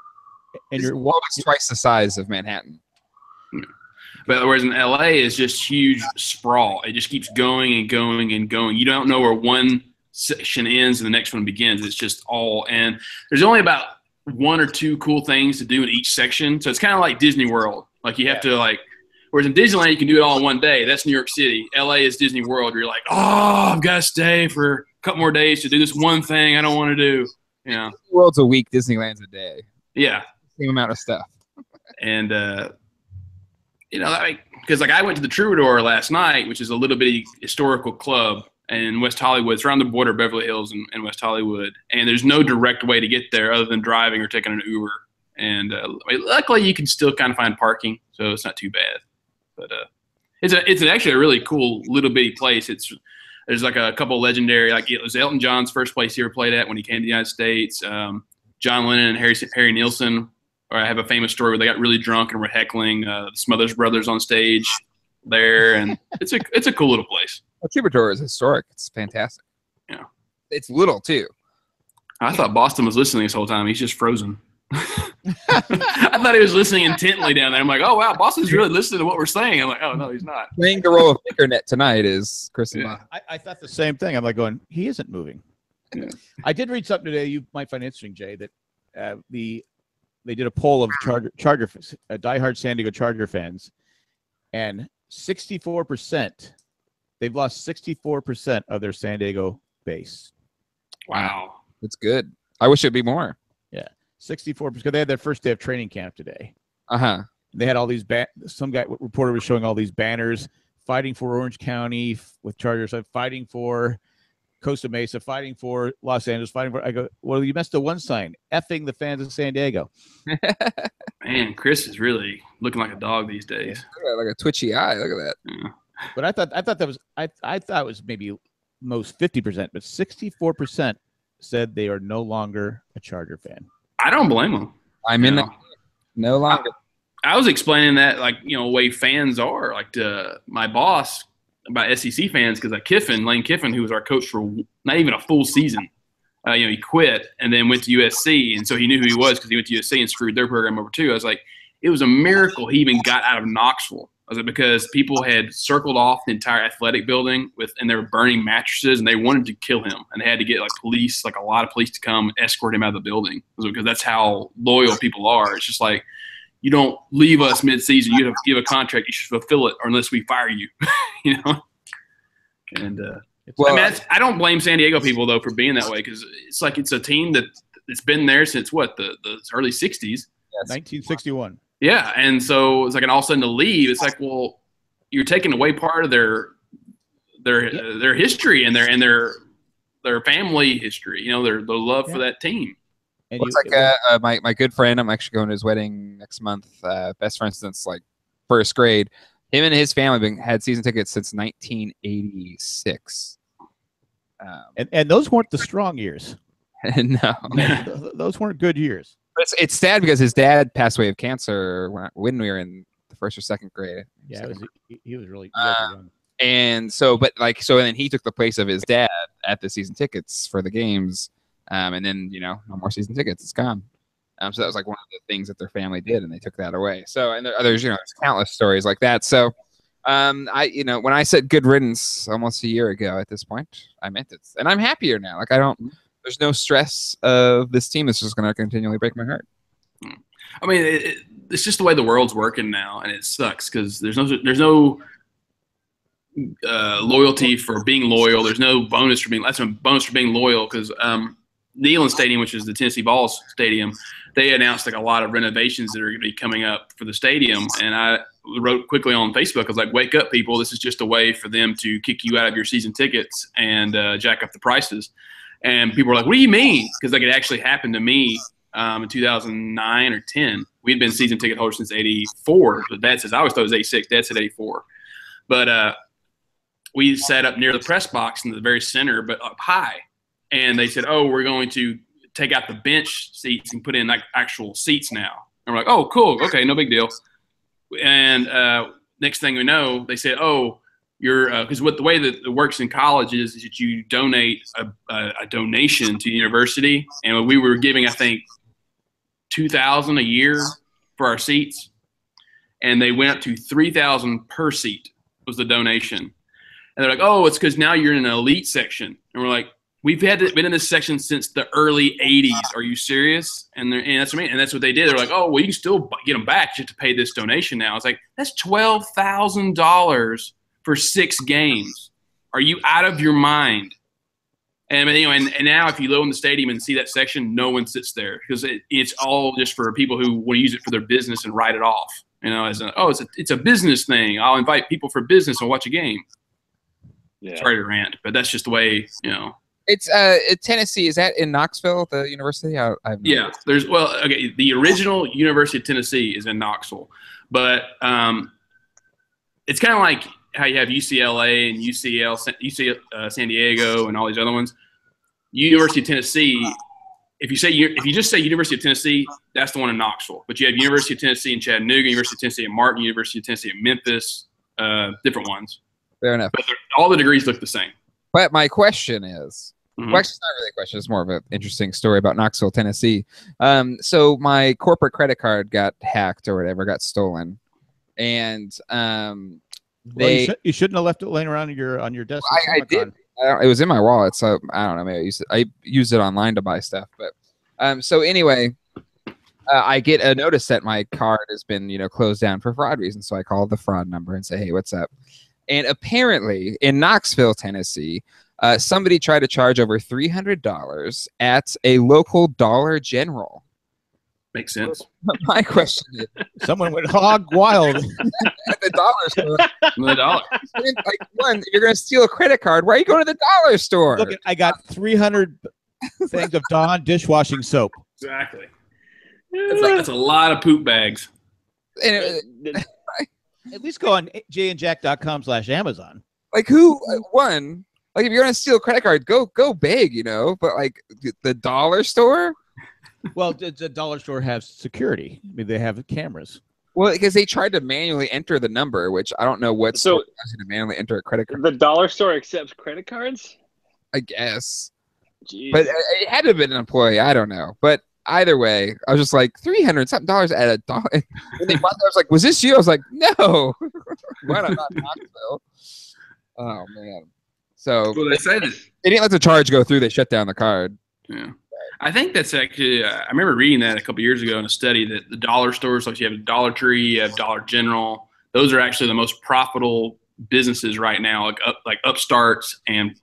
twice the size of Manhattan. But whereas in LA is just huge sprawl. It just keeps going and going and going. You don't know where one section ends and the next one begins. It's just all, and there's only about one or two cool things to do in each section. So it's kind of like Disney World. Like you have to like, whereas in Disneyland you can do it all in one day. That's New York City. LA is Disney World. You're like, oh, I've got to stay for a couple more days to do this one thing I don't want to do. You know, Disney World's a week. Disneyland's a day. Yeah. Same amount of stuff. And you know, because like I went to the Troubadour last night, which is a little bitty historical club in West Hollywood. It's around the border of Beverly Hills and West Hollywood, and there's no direct way to get there other than driving or taking an Uber. And luckily, you can still kind of find parking, so it's not too bad. But it's actually a really cool little bitty place. There's like a couple legendary, like it was Elton John's first place he ever played at when he came to the United States. John Lennon and Harry Nilsson. Or I have a famous story where they got really drunk and were heckling the Smothers Brothers on stage there, and it's a cool little place. Well, Troubadour is historic. It's fantastic. Yeah, it's little too. I thought Boston was listening this whole time. He's just frozen. I thought he was listening intently down there. I'm like, oh wow, Boston's really listening to what we're saying. I'm like, oh no, he's not. Playing the role of Nickernet tonight is Chris and Bob. I thought the same thing. I'm like going, he isn't moving. Yeah. I did read something today you might find interesting, Jay, that they did a poll of Charger diehard San Diego Charger fans, and 64%, they've lost 64% of their San Diego base. Wow. That's good. I wish it'd be more. Yeah. 64%. They had their first day of training camp today. Uh-huh. They had all these reporter was showing all these banners fighting for Orange County with Chargers, fighting for Costa Mesa, fighting for Los Angeles, fighting for. I go, well, you missed the one sign, effing the fans of San Diego. Man, Chris is really looking like a dog these days. Like a twitchy eye. Look at that. Yeah. But I thought that was I thought it was maybe most 50%, but 64% said they are no longer a Charger fan. I don't blame them. I'm in that. No longer. I was explaining that, like, you know, way fans are, like, to my boss about SEC fans, because Lane Kiffin, who was our coach for not even a full season, you know, he quit and then went to USC, and so he knew who he was because he went to USC and screwed their program over too. I was like, it was a miracle he even got out of Knoxville. I was like, because people had circled off the entire athletic building and they were burning mattresses, and they wanted to kill him, and they had to get like police, like a lot of police, to come escort him out of the building, because that's how loyal people are. It's just like, you don't leave us mid-season. You have a contract. You should fulfill it, or unless we fire you. You know. And well, I mean, I don't blame San Diego people though for being that way, because it's like it's a team that's been there since what the early '60s. Yes. 1961. Yeah, and so it's like, and all of a sudden to leave, it's like, well, you're taking away part of their history and their family history. You know, their love for that team. And well, it's like my good friend. I'm actually going to his wedding next month. Best friend since like first grade. Him and his family had season tickets since 1986. And those weren't the strong years. No, those weren't good years. But it's sad because his dad passed away of cancer when we were in the first or second grade. Yeah, he was really young. And so, and then he took the place of his dad at the season tickets for the games. And then, you know, no more season tickets. It's gone. So that was like one of the things that their family did, and they took that away. So, and there's, you know, there's countless stories like that. So, when I said good riddance almost a year ago at this point, I meant it. And I'm happier now. Like, there's no stress of this team that's just going to continually break my heart. I mean, it's just the way the world's working now, and it sucks because there's no loyalty for being loyal. There's no bonus for being loyal, because Neyland Stadium, which is the Tennessee Vols stadium, they announced like a lot of renovations that are going to be coming up for the stadium. And I wrote quickly on Facebook, I was like, wake up, people. This is just a way for them to kick you out of your season tickets and jack up the prices. And people were like, what do you mean? Because like it actually happened to me in 2009 or 10. We'd been season ticket holders since 84. But Dad says, I always thought it was 86. Dad said 84. But we sat up near the press box in the very center, but up high. And they said, oh, we're going to take out the bench seats and put in like actual seats now. And we're like, oh, cool. Okay, no big deal. And next thing we know, they said, oh, you're because the way that it works in college is that you donate a donation to the university. And we were giving, I think, $2,000 a year for our seats. And they went up to $3,000 per seat was the donation. And they're like, oh, it's because now you're in an elite section. And we're like, we've been in this section since the early 80s. Are you serious? And that's what I mean. And that's what they did. They're like, oh, well, you can still get them back just to pay this donation now. It's like, that's $12,000 for 6 games. Are you out of your mind? And and now if you go in the stadium and see that section, no one sits there because it's all just for people who want to use it for their business and write it off. It's a business thing. I'll invite people for business and watch a game. Yeah. Sorry to rant, but that's just the way, It's Tennessee. Is that in Knoxville, the university? Yeah. The original University of Tennessee is in Knoxville, but it's kind of like how you have UCLA and UCL, San Diego, and all these other ones. University of Tennessee. If you just say University of Tennessee, that's the one in Knoxville. But you have University of Tennessee in Chattanooga, University of Tennessee in Martin, University of Tennessee in Memphis, different ones. Fair enough. But all the degrees look the same. But my question is, well, actually, it's not really a question. It's more of an interesting story about Knoxville, Tennessee. So my corporate credit card got hacked or whatever, got stolen, and you shouldn't have left it laying around on your desk. I did. It was in my wallet, so I don't know. Maybe I used it online to buy stuff. But so anyway, I get a notice that my card has been closed down for fraud reasons. So I call the fraud number and say, hey, what's up? And apparently in Knoxville, Tennessee, somebody tried to charge over $300 at a local Dollar General. Makes sense. My question is, someone went hog wild at the dollar store. The dollar. You're going to steal a credit card. Why are you going to the dollar store? Look, I got 300 things of Dawn dishwashing soap. Exactly. That's a lot of poop bags. And at least go on jandjack.com/Amazon. Like who won? Like if you're going to steal a credit card, go big, But like the dollar store. Well, the dollar store has security. I mean, they have cameras. Well, because they tried to manually enter the number, which I don't know what store allows you to manually enter a credit card. The dollar store accepts credit cards? I guess. Jeez. But it had to have been an employee. I don't know. But either way, I was just like $300 at a dollar. When they bought that, I was like, was this you? I was like, no. Why not Knoxville? Oh, man. So well, they said they didn't let the charge go through. They shut down the card. Yeah. I think that's actually, I remember reading that a couple years ago in a study that the dollar stores, like you have Dollar Tree, you have Dollar General, those are actually the most profitable businesses right now, like upstarts. And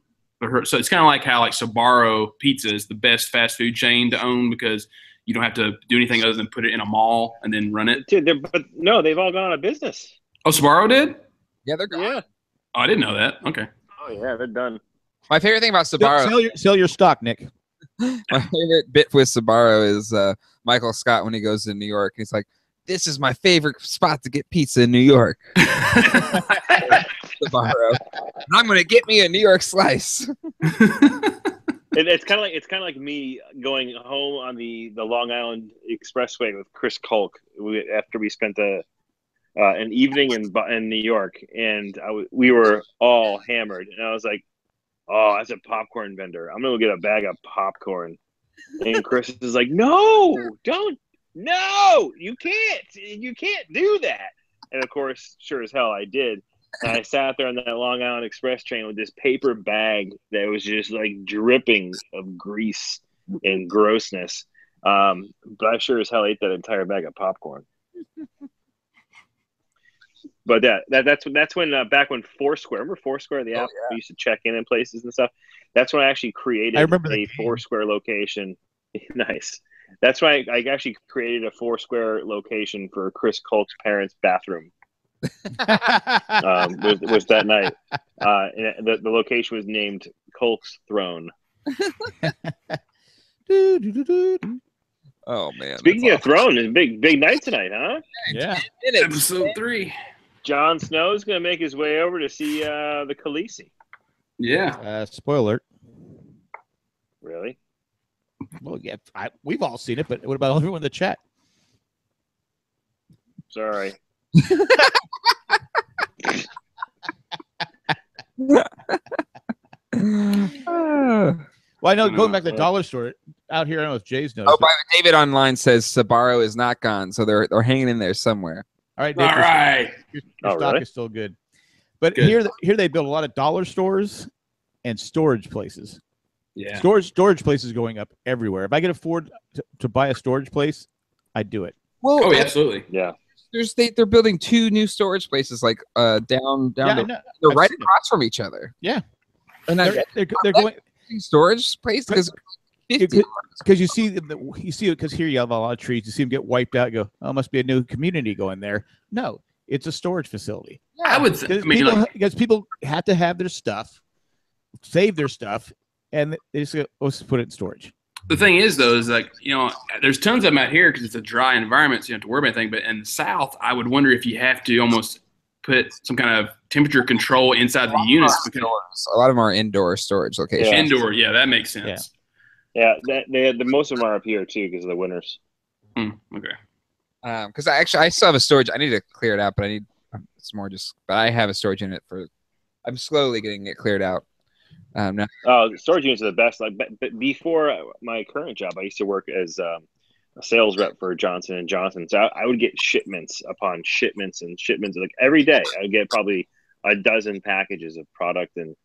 so it's kind of like how like Sbarro Pizza is the best fast food chain to own because you don't have to do anything other than put it in a mall and then run it. Dude, but no, they've all gone out of business. Oh, Sbarro did? Yeah, they're gone. Yeah. Oh, I didn't know that. Okay. Oh, yeah, they're done. My favorite thing about Sbarro. Sell your stock, Nick. My favorite bit with Sbarro is Michael Scott when he goes to New York. He's like, this is my favorite spot to get pizza in New York. Sbarro. And I'm going to get me a New York slice. It's kind of like me going home on the Long Island Expressway with Chris Kolk after we spent an evening in New York, and we were all hammered, and I was like, oh, that's a popcorn vendor. I'm going to get a bag of popcorn. And Chris is like, no, you can't do that. And of course, sure as hell I did. And I sat there on that Long Island Express train with this paper bag that was just like dripping of grease and grossness. But I sure as hell ate that entire bag of popcorn. But that's when back when Foursquare, remember Foursquare, the app we used to check in places and stuff. That's when I actually created a Foursquare location. Nice. That's why I actually created a Foursquare location for Chris Colt's parents' bathroom. Was that night. And the location was named Colt's Throne. Oh man! Speaking of Throne, it's a big night tonight, huh? Yeah. Episode 3. Jon Snow's going to make his way over to see the Khaleesi. Yeah. Spoiler alert. Really? Well, yeah, we've all seen it, but what about everyone in the chat? Sorry. Well, I know going back to the dollar store out here, I don't know if Jay's knows. Oh, by the way, David online says Sabaro is not gone, so they're hanging in there somewhere. All right, Dave, All right. Your stock really? is still good. But Good. here they build a lot of dollar stores and storage places. Yeah. Storage places going up everywhere. If I could afford to buy a storage place, I'd do it. Well, Oh, yeah, absolutely. Yeah. they're building 2 new storage places like down Yeah, I the, know. they're I've right seen it. across from each other. Yeah. And They're going storage place because because you see it because here you have a lot of trees. You see them get wiped out. You go, oh, must be a new community going there. No, it's a storage facility. I would Because people have to have their stuff, save their stuff, and they just go, let's put it in storage. the thing is, though, is like, there's tons of them out here because it's a dry environment, so you don't have to worry about anything. But in the South, I would wonder if you have to almost put some kind of temperature control inside the units. Because a lot of them are indoor storage locations. Yeah. indoor, yeah, that makes sense. Yeah, the most of them are up here too because of the winters. Okay. Because I still have a storage. I need to clear it out, but it's more just. But I have a storage unit I'm slowly getting it cleared out. Now. Storage units are the best. Like, but before my current job, I used to work as a sales rep for Johnson & Johnson. So I would get shipments upon shipments and shipments. Like every day, I would get probably a dozen packages of product and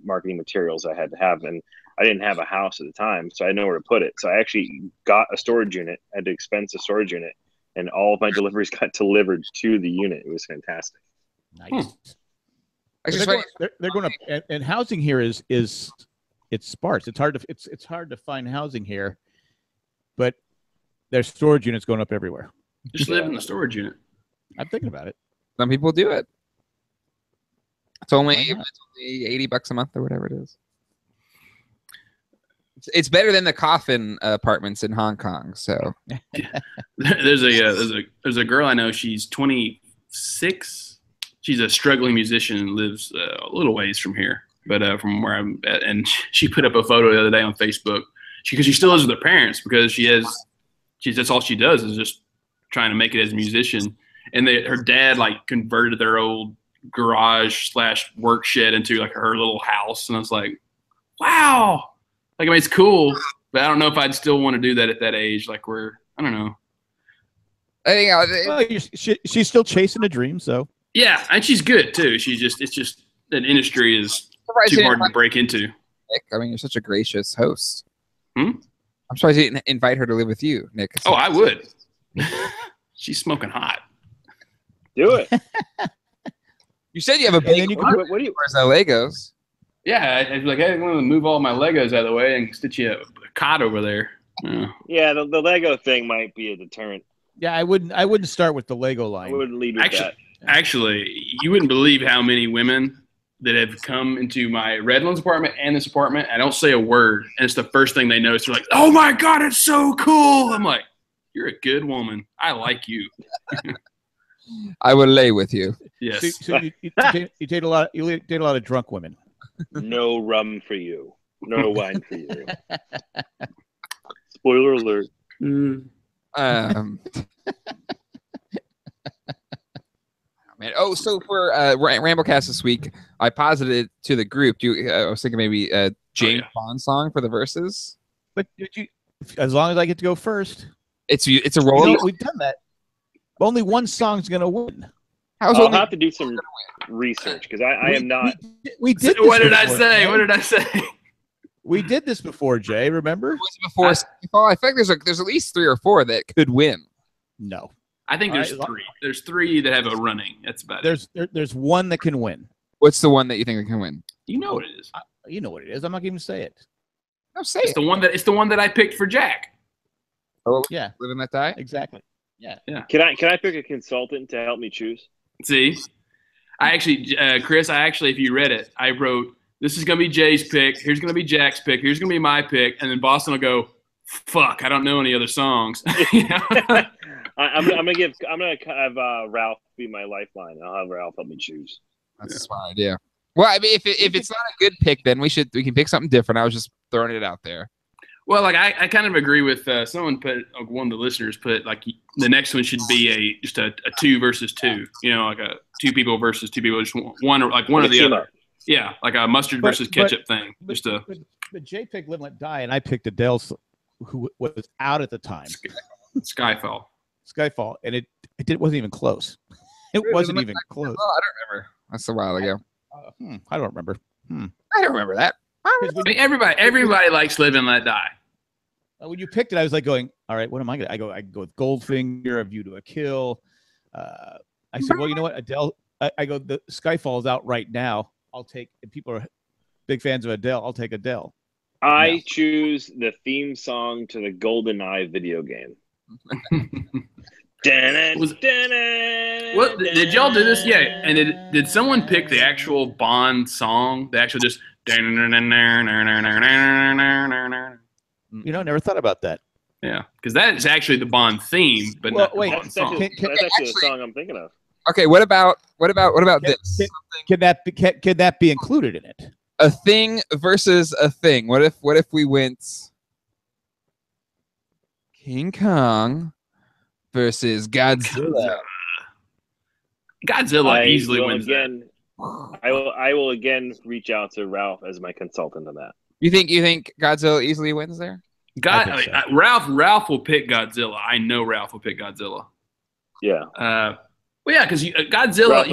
marketing materials I had to have. And I didn't have a house at the time, so I had nowhere to put it. So I actually got a storage unit, had to expense a storage unit, and all of my deliveries got delivered to the unit. It was fantastic. Nice. Actually, They're going up, and housing here is it's sparse. It's hard to find housing here, but there's storage units going up everywhere. Just live in the storage unit. I'm thinking about it. some people do it. It's only $80 a month or whatever it is. It's better than the coffin apartments in Hong Kong. So There's a girl I know. She's 26. She's a struggling musician and lives a little ways from here, but from where I'm at. And she put up a photo the other day on Facebook because she still lives with her parents because that's all she does is just trying to make it as a musician. And her dad like converted their old garage / work shed into like her little house. And I was like, wow. Like, I mean, it's cool, but I don't know if I'd still want to do that at that age. Like I don't know. I think She's still chasing a dream, so. Yeah, and she's good too. It's just that industry is too hard to break into. Nick, I mean, you're such a gracious host. Hmm? I'm surprised you didn't invite her to live with you, Nick. Oh, I would. She's smoking hot. Do it. You said you have a big. What do you? Where's the Legos? Yeah, I'd be like, hey, I'm going to move all my Legos out of the way and stitch you a cot over there. Yeah, the Lego thing might be a deterrent. Yeah, I wouldn't start with the Lego I line. wouldn't lead with that. Actually, you wouldn't believe how many women that have come into my Redlands apartment and this apartment. I don't say a word, and it's the first thing they notice. They're like, "Oh my god, it's so cool!" I'm like, "You're a good woman. I like you." I will lay with you. Yes. So you date a lot. You date a lot of drunk women. No rum for you. No wine for you. Spoiler alert. Man. Oh, so for Ramblecast this week, I posited to the group. I was thinking maybe a James Bond song for the verses. But as long as I get to go first, it's a roll. We've done that. Only one song's gonna win. I'll have to do some research because I am not. We did. What did I say? What did I say? We did this before, Jay. Remember? Was it before? I feel like there's at least 3 or 4 that could win. No. I think there's All right. three. There's three that have a running. That's about it. There's one that can win. What's the one that you think can win? You know what it is. You know what it is. I'm not going to say it. No, say It's it. the one that I picked for Jack. Oh, Yeah, live and let die. exactly. Yeah. Can I pick a consultant to help me choose? See, I actually, Chris, if you read it, I wrote, this is going to be Jay's pick. Here's going to be Jack's pick. Here's going to be my pick. And then Boston will go, fuck, I don't know any other songs. You know? I'm gonna have Ralph be my lifeline. I'll have Ralph help me choose. That's a smart idea. Well, I mean, if it's not a good pick, then we can pick something different. I was just throwing it out there. Well, like I kind of agree with someone put, one of the listeners put, like the next one should be just a 2 versus 2. You know, like a 2 people versus 2 people, just one or the other. Yeah, like a mustard versus ketchup thing. But Jay picked Live and Let Die, and I picked Adele, who was out at the time. Skyfall. Skyfall, and it wasn't even close. It wasn't even close. Oh, I don't remember. That's a while ago. I don't remember. I don't remember that. I mean, everybody likes Live and Let Die. When you picked it, I was like going, all right, what am I going to? I go with Goldfinger, A View to a Kill. I said, well, you know what, Adele. I go, the Skyfall is out right now. I'll take. If people are big fans of Adele, I'll take Adele. I choose the theme song to the GoldenEye video game. What did y'all do this? Yeah, and did someone pick the actual Bond song? The actual just. You know, never thought about that. Yeah, because that is actually the Bond theme, but not the Bond song. That's actually the song I'm thinking of. Okay, what about this? Can that be included in it? A thing versus a thing. What if we went King Kong versus Godzilla? Godzilla easily wins again. I will again reach out to Ralph as my consultant on that. You think Godzilla easily wins there? Ralph will pick Godzilla. I know Ralph will pick Godzilla. Yeah. Well, yeah, because Godzilla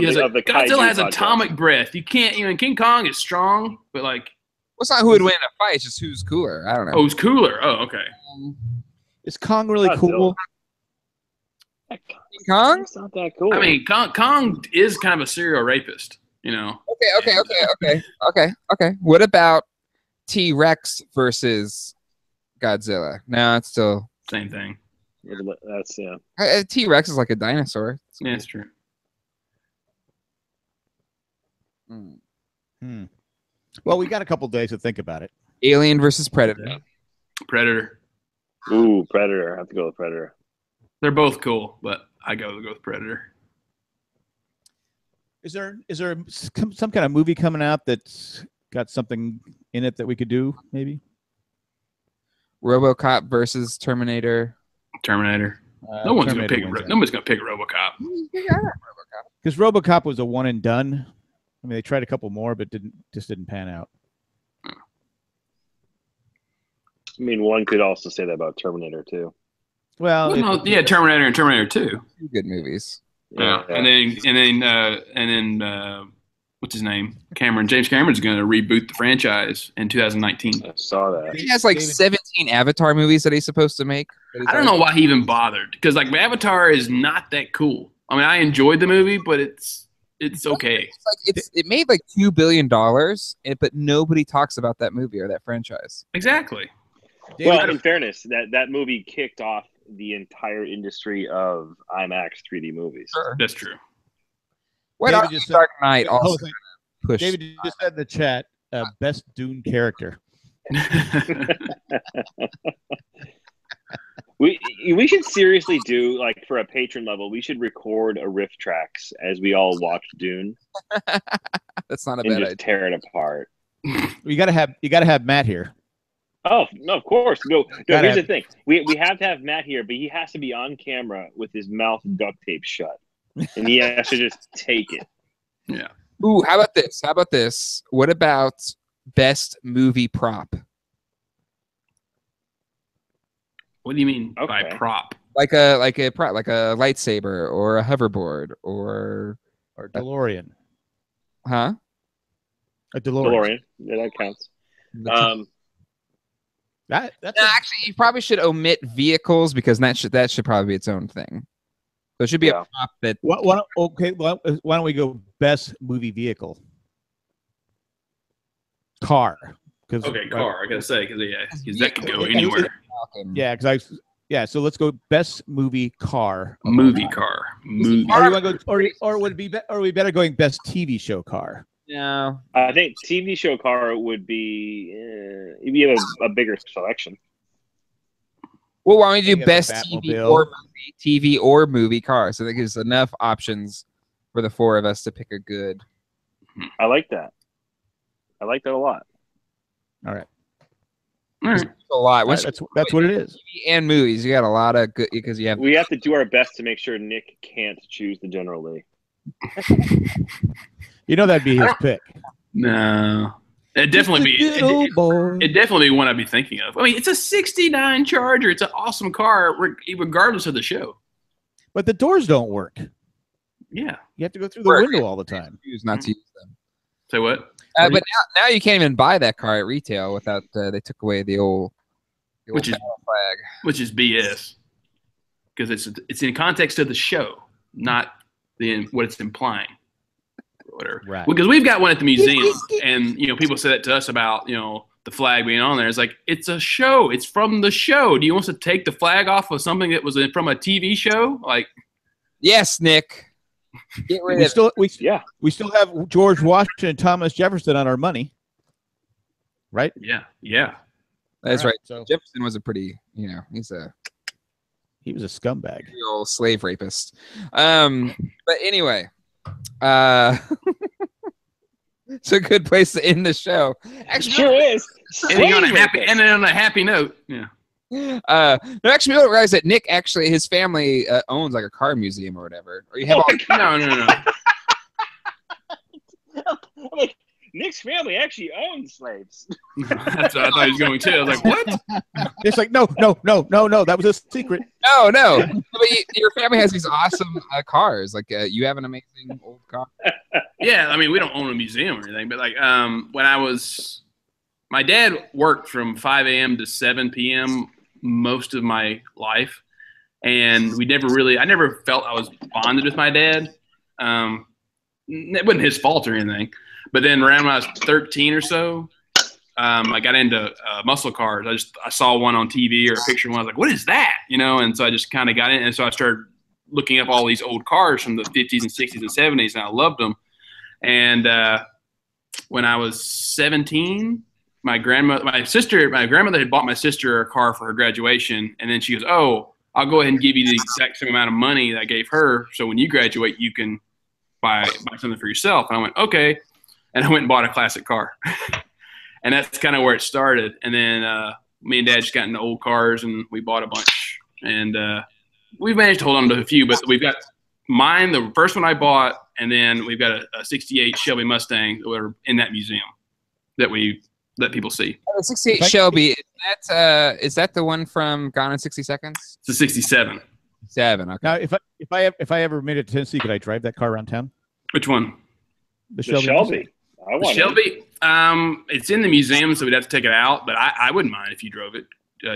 has atomic breath. You can't even. King Kong is strong, but like, well, it's not who would win in a fight. It's just who's cooler. I don't know. Oh, who's cooler? Oh, okay. Is Kong really cool? King Kong? It's not that cool. I mean, Kong is kind of a serial rapist. You know. Okay. What about T-Rex versus Godzilla? No, it's still same thing. That's T-Rex is like a dinosaur. Yeah, it's true. Well, we got a couple days to think about it. Alien versus Predator. Predator. Ooh, Predator. I have to go with Predator. They're both cool, but I go with Predator. Is there some kind of movie coming out that's got something in it that we could do? Maybe RoboCop versus Terminator. Terminator. Nobody's gonna pick RoboCop. Because RoboCop was a one and done. I mean, they tried a couple more, but didn't pan out. I mean, one could also say that about Terminator too. Well, Terminator and Terminator 2. Good movies. Yeah. And then what's his name? James Cameron's going to reboot the franchise in 2019. I saw that. He has 17 Avatar movies that he's supposed to make. I don't know why he even bothered, because like Avatar is not that cool. I mean, I enjoyed the movie, but it's okay. It made like $2 billion, but nobody talks about that movie or that franchise. Exactly. Well, in fairness, that movie kicked off the entire industry of IMAX 3D movies. Sure. That's true. What David are just Dark Knight also push? David just said in the chat, best Dune character. We should seriously do, like, for a patron level, we should record a riff tracks as we all watch Dune. That's not a and bad just idea. tear it apart. You gotta have Matt here. Oh no, of course. No. Here's the thing: we have to have Matt here, but he has to be on camera with his mouth duct tape shut, and he has to just take it. Yeah. Ooh, how about this? What about best movie prop? What do you mean by prop? Like a prop, like a lightsaber or a hoverboard or DeLorean. Huh? A DeLorean. Yeah, that counts. That's actually, you probably should omit vehicles because that should probably be its own thing. So it should be Yeah. a prop that. Why don't we go best movie vehicle? Car. Okay, car. I gotta say, because that could go anywhere. Yeah, so let's go best movie car. Movie car. Movie. Or you want to go, or would it be, or we better going best TV show car? No. I think TV show car would be you have a bigger selection. Well, why don't we You do got best the TV or movie car? So that gives enough options for the four of us to pick a good. I like that. I like that a lot. All right. All right. A lot. Once That's what it is. TV and movies, you got a lot of good because you have. We have to do our best to make sure Nick can't choose the General Lee. You know that'd be his pick. No. It'd definitely be. It'd definitely be one I'd be thinking of. I mean, it's a '69 Charger. It's an awesome car, regardless of the show. But the doors don't work. Yeah. You have to go through the window all the time. Choose not to use them. Say what? But now you can't even buy that car at retail without they took away the old Which is- flag. Which is BS, because it's in context of the show, not what it's implying. Or whatever. Right. Because we've got one at the museum, and people say that to us about the flag being on there. It's like, it's a show. It's from the show. Do you want us to take the flag off of something that was from a TV show? Like, Yes, Nick. Get rid of it. We still have George Washington and Thomas Jefferson on our money. Right? yeah. That's All right. So Jefferson was a pretty, he was a scumbag. real slave rapist. But anyway, it's a good place to end the show. Actually, Sure is. Ending on a happy note. Yeah. no, actually, we don't realize that Nick actually his family owns like a car museum or whatever. Or you have all, No. Like, Nick's family actually owns slaves. That's what I thought he was going to. I was like, what? It's like, no. That was a secret. no. But your family has these awesome cars. Like you have an amazing old car. Yeah, I mean, we don't own a museum or anything, but like when my dad worked from 5 a.m. to 7 p.m. most of my life, and I never felt I was bonded with my dad. It wasn't his fault or anything, but then around when I was 13 or so, I got into muscle cars. I saw one on TV or a picture of one. I was like, what is that? And so I just kind of got in, and so I started looking up all these old cars from the 50s and 60s and 70s, and I loved them. And when I was 17, my grandmother had bought my sister a car for her graduation, and then she goes, "Oh, I'll go ahead and give you the exact same amount of money that I gave her, so when you graduate, you can buy something for yourself." And I went, "Okay," and I went and bought a classic car, and that's kind of where it started. And then me and Dad just got into old cars, and we bought a bunch, and we've managed to hold on to a few, but we've got mine, the first one I bought, and then we've got a 68 Shelby Mustang that were in that museum that we let people see. The 68 Shelby, is that the one from Gone in 60 Seconds? It's a 67. 7. Okay. Now, if I ever made it to Tennessee, could I drive that car around town? Which one? The Shelby. I The want Shelby. It's in the museum, so we'd have to take it out, but I wouldn't mind if you drove it,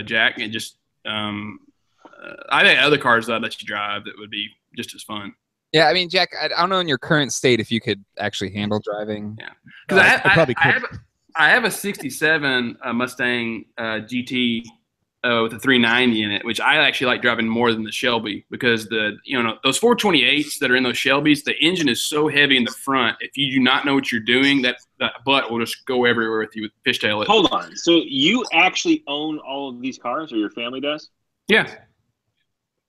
Jack. And just I think other cars that I let you drive that would be just as fun. Yeah, I mean, Jack, I don't know in your current state if you could actually handle driving. Yeah, because I probably could. I have a 67 Mustang GT with a 390 in it, which I actually like driving more than the Shelby because those 428s that are in those Shelbys, the engine is so heavy in the front. If you do not know what you're doing, that butt will just go everywhere with you with fishtail it. Hold on. So you actually own all of these cars, or your family does? Yeah.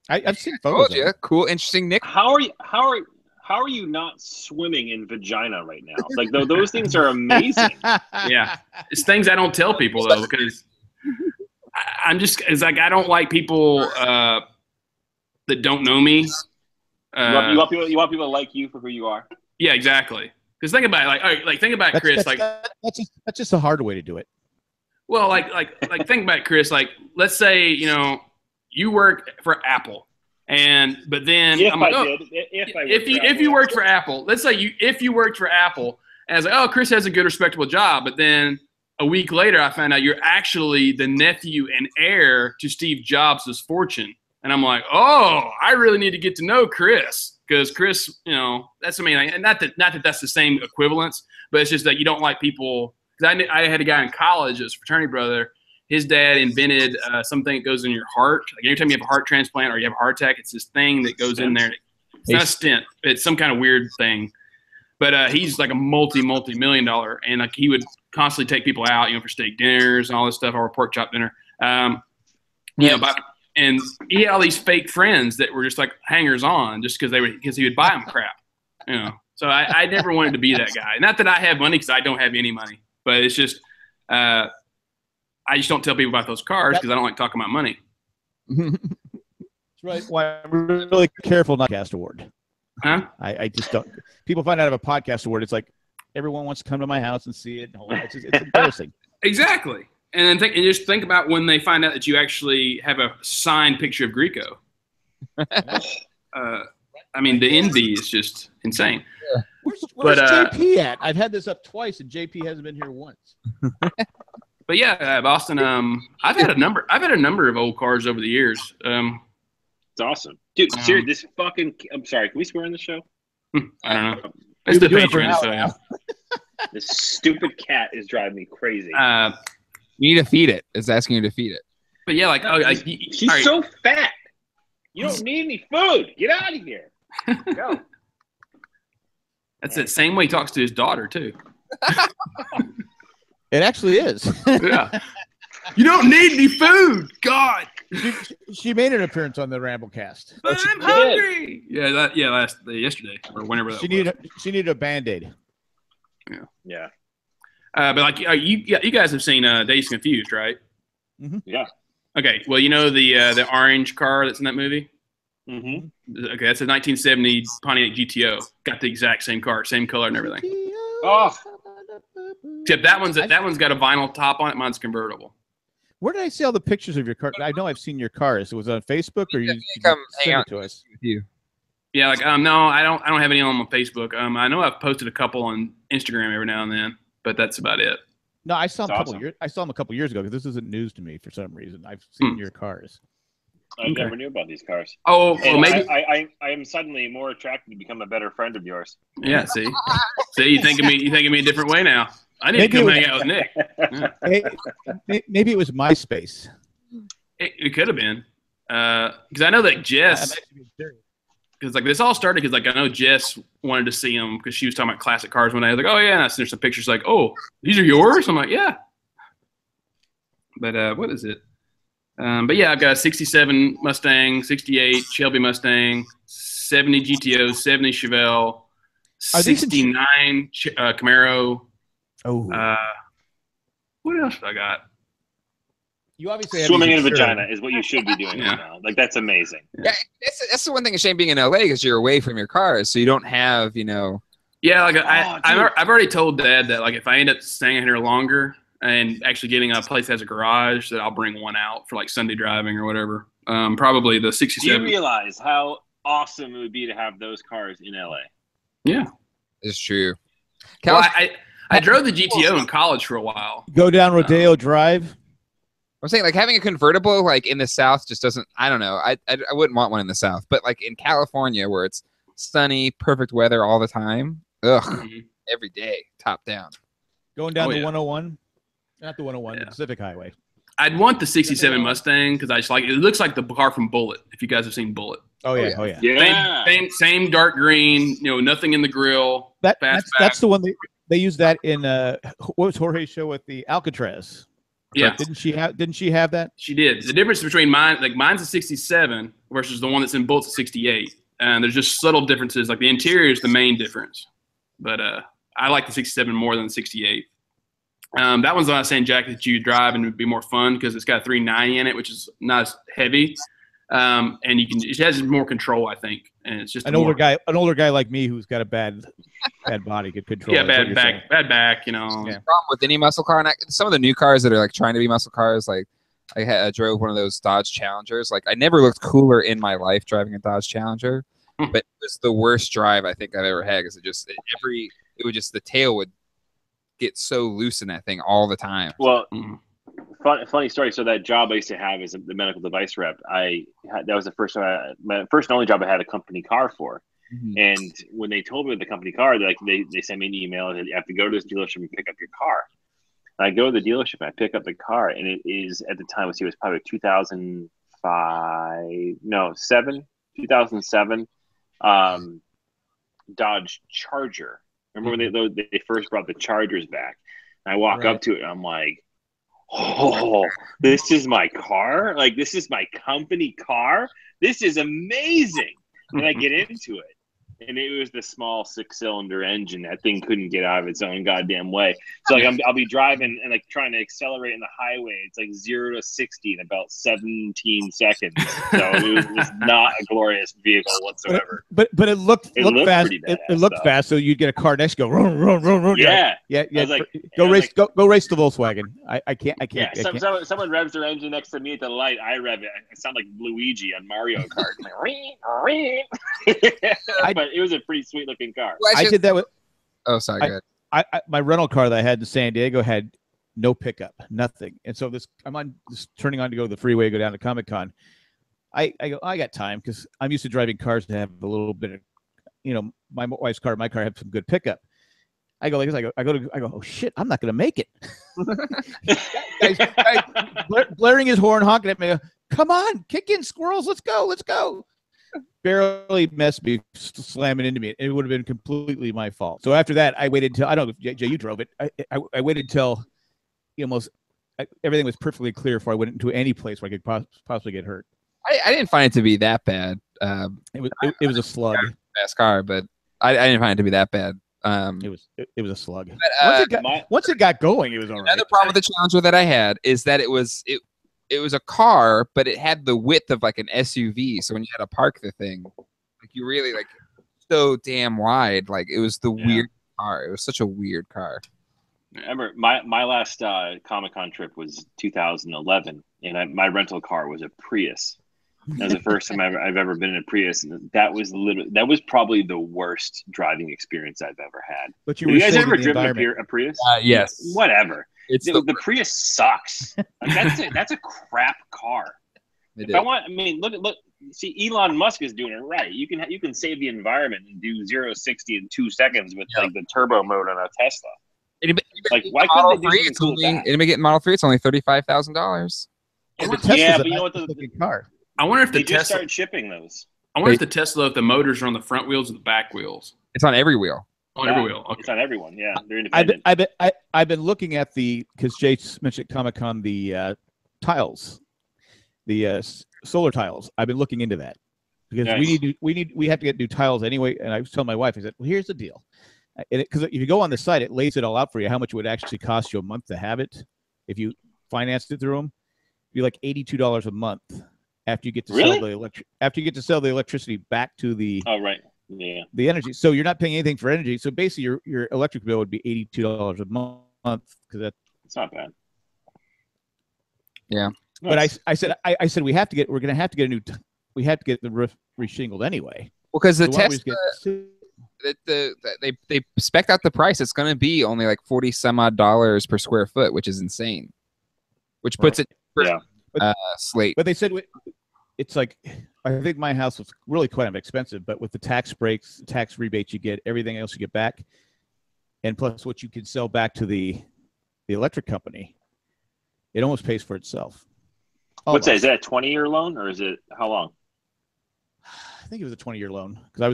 I've seen Told photos. you. Cool, interesting, Nick. How are you not swimming in vagina right now? Like those things are amazing. Yeah. It's things I don't tell people though, because it's like I don't like people that don't know me. You want people to like you for who you are. Yeah, exactly. Because think about it, think about Chris. That's just a hard way to do it. Well, like think about it, Chris. Like, let's say you work for Apple, but then if you worked for Apple, let's say if you worked for Apple, and I was like, oh, Chris has a good, respectable job, but then a week later, I found out you're actually the nephew and heir to Steve Jobs' fortune. And I'm like, oh, I really need to get to know Chris because Chris, you know, that's I mean, and not that that's the same equivalence, but it's just that you don't like people. Because I had a guy in college, as a fraternity brother. His dad invented something that goes in your heart. Like anytime you have a heart transplant or you have a heart attack, it's this thing that goes in there. It's not a stent. It's some kind of weird thing. But he's like a multi-million dollar, and like he would constantly take people out, you know, for steak dinners and all this stuff, or pork chop dinner. You know, and he had all these fake friends that were just like hangers on, just because he would buy them crap, you know. So I never wanted to be that guy. Not that I have money, because I don't have any money, but it's just I just don't tell people about those cars because I don't like talking about money. That's right. Why I'm really careful not to cast award. Huh? I just don't. People find out of a podcast award, it's like everyone wants to come to my house and see it. It's embarrassing. Exactly. And then just think about when they find out that you actually have a signed picture of Grieco. I mean, the envy is just insane. Where's JP at? I've had this up twice, and JP hasn't been here once. But yeah, Boston. I've had a number of old cars over the years. It's awesome, dude. Seriously, this fucking. I'm sorry. Can we swear on the show? I don't know. It's the Patreon, so yeah. This stupid cat is driving me crazy. You need to feed it. It's asking you to feed it. But yeah, like she's right. so fat. You don't need any food. Get out of here. Go. That's the same way he talks to his daughter too. It actually is. Yeah. You don't need any food. God. She made an appearance on the Ramblecast. But I'm hungry. Yeah, yesterday or whenever that was. She needed a Band-Aid. Yeah. But like you guys have seen Dazed and Confused, right? Mm-hmm. Yeah. Okay. Well, you know the orange car that's in that movie. Mm-hmm. Okay, that's a 1970 Pontiac GTO. Got the exact same car, same color and everything. Oh. Except that one's got a vinyl top on it. Mine's convertible. Where did I see all the pictures of your car? I know I've seen your cars. It was on Facebook, or you come hang send out it to us? with you. Yeah, like no, I don't have any on my Facebook. I know I've posted a couple on Instagram every now and then, but that's about it. No, I saw them That's a couple years ago because this isn't news to me for some reason. I've seen your cars. I never knew about these cars. Oh, well, And maybe. I am suddenly more attracted to become a better friend of yours. Yeah, see, you think of me a different way now. I need to come hang out with Nick. Yeah. Maybe it was MySpace. It could have been because I know that Jess. Because like this all started because like I know Jess wanted to see them because she was talking about classic cars one day. I was like, oh yeah, and I sent her some pictures like, oh, these are yours. I'm like, yeah. But what is it? But yeah, I've got a 67 Mustang, 68 Shelby Mustang, 70 GTO, 70 Chevelle, 69 Camaro. Oh. What else have I got? You obviously have Swimming in a these vagina is what you should be doing right now. Like that's amazing. Yeah, that's the one thing of shame being in LA because you're away from your cars, so you don't have, you know. Yeah, like I've already told Dad that like if I end up staying here longer and actually getting a place that has a garage, that I'll bring one out for like Sunday driving or whatever. Probably the 67. Do you realize how awesome it would be to have those cars in LA? Yeah, It's true. well, I drove the GTO in college for a while. Go down Rodeo Drive. I'm saying like having a convertible like in the South just doesn't. I don't know. I wouldn't want one in the South, but like in California where it's sunny, perfect weather all the time. Every day, top down. Going down the 101, not the 101, the Yeah. Pacific Highway. I'd want the 67 Mustang because I just like it. Looks like the car from Bullet. If you guys have seen Bullet, Oh yeah, yeah. oh yeah. Yeah. same dark green. You know, nothing in the grill. That's the one they used that in what was Jorge's show with the Alcatraz? Yeah, Didn't she have that? she did. The difference between mine, like mine's a 67 versus the one that's in Bullet's a 68, and there's just subtle differences. Like the interior is the main difference, but I like the 67 more than the 68. That one's not saying Jack that you drive and it would be more fun because it's got a 390 in it, which is not as heavy, and it has more control, I think, and it's just An older guy like me who's got a bad body could control. Yeah, it, is what bad you're back, saying. bad back. You know. Yeah. Problem with any muscle car, and some of the new cars that are like trying to be muscle cars, like I drove one of those Dodge Challengers. Like I never looked cooler in my life driving a Dodge Challenger, but it was the worst drive I think I've ever had because the tail would get so loose in that thing all the time. Well, Funny story. So that job I used to have as the medical device rep, that was the first time my first and only job I had a company car for. Mhm. And when they told me the company car, they sent me an email and you have to go to this dealership and pick up your car. And I go to the dealership and I pick up the car, and it is at the time it was probably 2007 Dodge Charger. Remember when they first brought the Chargers back? And I walk up to it and I'm like, oh, this is my car? Like, this is my company car? This is amazing. And I get into it. And it was the small 6-cylinder engine. That thing couldn't get out of its own goddamn way. So like I'll be driving and like trying to accelerate in the highway. It's like 0 to 60 in about 17 seconds. So it was not a glorious vehicle whatsoever. But it looked fast. pretty It badass, looked though. fast, so you'd get a car next, go run, run, run, run. Yeah. Yeah. I was like, go I was race, like- go race the Volkswagen. I can't. Yeah, I can't. someone revs their engine next to me at the light. I rev it. I sound like Luigi on Mario Kart. Like, but it was a pretty sweet looking car. Well, I did that with Oh, sorry. Go ahead. my rental car that I had in San Diego had no pickup, nothing. And so I'm turning on to go to the freeway, go down to Comic-Con. I go, I got time because I'm used to driving cars that have a little bit of, my wife's car, my car had some good pickup. I go like this. I go, oh shit, I'm not going to make it. guys blaring his horn, honking at me. Come on, kick in, squirrels. Let's go. Barely messed me, slamming into me. It would have been completely my fault. So after that, I waited until, I don't know if Jay, you drove it. I waited until everything was perfectly clear before I went into any place where I could possibly get hurt. I didn't find it to be that bad. It was a slug. Fast car, but I didn't find it to be that bad. It was a slug. But, Once it got going, it was all right. another problem with the Challenger that I had is that it was a car, but it had the width of like an SUV. So when you had to park the thing, like you really like so damn wide. Like it was the weird car. It was such a weird car. I remember my last Comic-Con trip was 2011, and my rental car was a Prius. That was the first time I've ever been in a Prius, and that was probably the worst driving experience I've ever had. But Have you guys ever driven a Prius? Yes. Whatever. It's The Prius sucks. Like, that's a crap car. Look. See, Elon Musk is doing it right. You can save the environment and do 0-60 in 2 seconds with like the turbo mode on a Tesla. Like, why couldn't they do something cool with that? Anybody getting Model 3? It's only $35,000. Yeah, but Yeah, Tesla's but you know a what? nice looking car. I wonder if They the just Tesla. started shipping those. I wonder if the Tesla, if the motors are on the front wheels or the back wheels. It's on every wheel. On every wheel. Okay. It's on everyone. Yeah, they're independent. I've been looking at because Jay mentioned Comic-Con the tiles, the solar tiles. I've been looking into that because Nice. we have to get new tiles anyway. And I was telling my wife, I said, well, here's the deal. Because if you go on the site, it lays it all out for you. How much it would actually cost you a month to have it if you financed it through them? It'd be like $82 a month after you get to sell the electricity back to the the energy. So you're not paying anything for energy. So basically, your electric bill would be $82 a month because It's not bad. Yeah. But I said we're going to have to get we have to get the roof reshingled anyway. Well, because the So why don't we Tesla, just they spec'd out the price. It's going to be only like 40 some odd dollars per square foot, which is insane. Which puts it slate. But they said it's like, I think my house was really quite expensive, but with the tax breaks, tax rebates you get, everything else you get back, and plus what you can sell back to the electric company, it almost pays for itself. What's that? Is that a 20-year loan or is it how long? I think it was a 20-year loan because I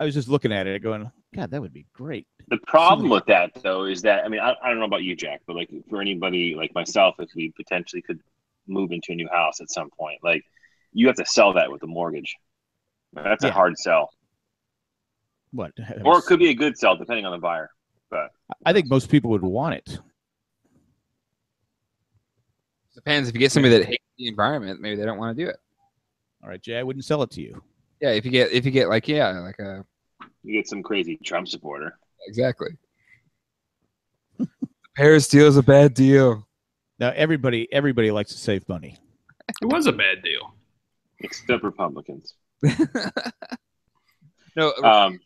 was just looking at it going, God, that would be great. The problem with that, though, is that, I mean, I don't know about you, Jack, but like for anybody like myself, if we potentially could move into a new house at some point, like you have to sell that with a mortgage. That's a hard sell. What? Or it could be a good sell, depending on the buyer. But I think most people would want it. Depends. If you get somebody that hates the environment, maybe they don't want to do it. All right, Jay, I wouldn't sell it to you. Yeah, if you get like a you get some crazy Trump supporter. exactly. The Paris deal is a bad deal. Now everybody likes to save money. It was a bad deal. Except Republicans. No,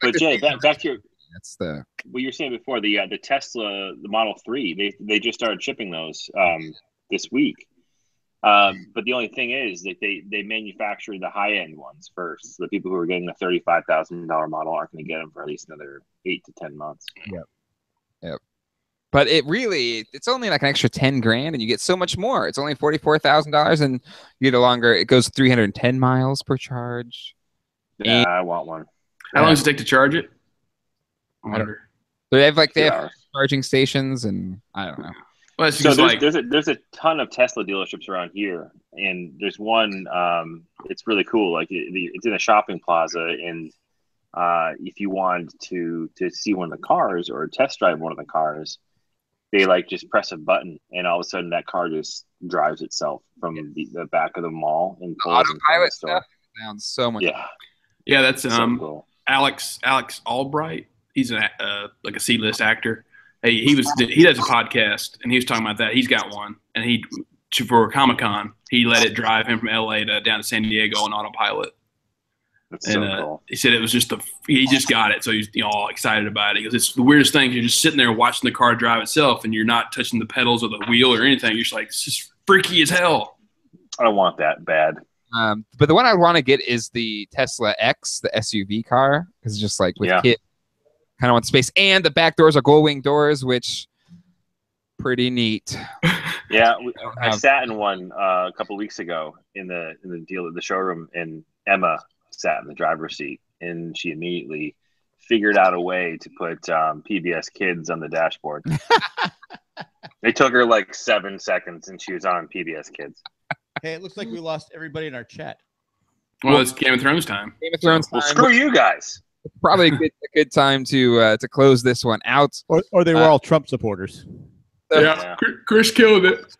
But Jay, back to That's the Well, you were saying before the Tesla, the Model 3, they just started shipping those this week. But the only thing is that they manufacture the high end ones first. So the people who are getting the $35,000 model aren't going to get them for at least another 8 to 10 months. Yep. But it's only like an extra 10 grand, and you get so much more. It's only $44,000, and you get a longer. It goes 310 miles per charge. Yeah, I want one. How long does it take to charge it? I wonder. They have 2 hours. charging stations, and I don't know. Well, it's So just like there's a ton of Tesla dealerships around here, and there's one. It's really cool. Like it's in a shopping plaza, and if you wanted to see one of the cars or test drive one of the cars, they like just press a button, and all of a sudden that car just drives itself from the back of the mall and pulls into the Autopilot store. stuff sounds so much. Yeah, that's so cool. Alex Albright. He's like a C-list actor. Hey, he does a podcast, and he was talking about that. He's got one, and for Comic-Con, he let it drive him from LA down to San Diego on autopilot. That's so cool. He said it was he just got it, so he's all excited about it. He goes, it's the weirdest thing. You're just sitting there watching the car drive itself, and you're not touching the pedals or the wheel or anything. You're just like, it's just freaky as hell. I don't want that bad. But the one I would want to get is the Tesla X, the SUV car, because just like with kids, kind of want space, and the back doors are gull wing doors, which pretty neat. Yeah, I sat in one a couple of weeks ago in the showroom, and Emma sat in the driver's seat, and she immediately figured out a way to put PBS Kids on the dashboard. It took her like 7 seconds, and she was on PBS Kids. Hey, it looks like we lost everybody in our chat. Well, it's Game of Thrones time. Game of Thrones time. Well, screw you guys. Probably a good time to close this one out. Or they were all Trump supporters. Yeah, Chris killed it.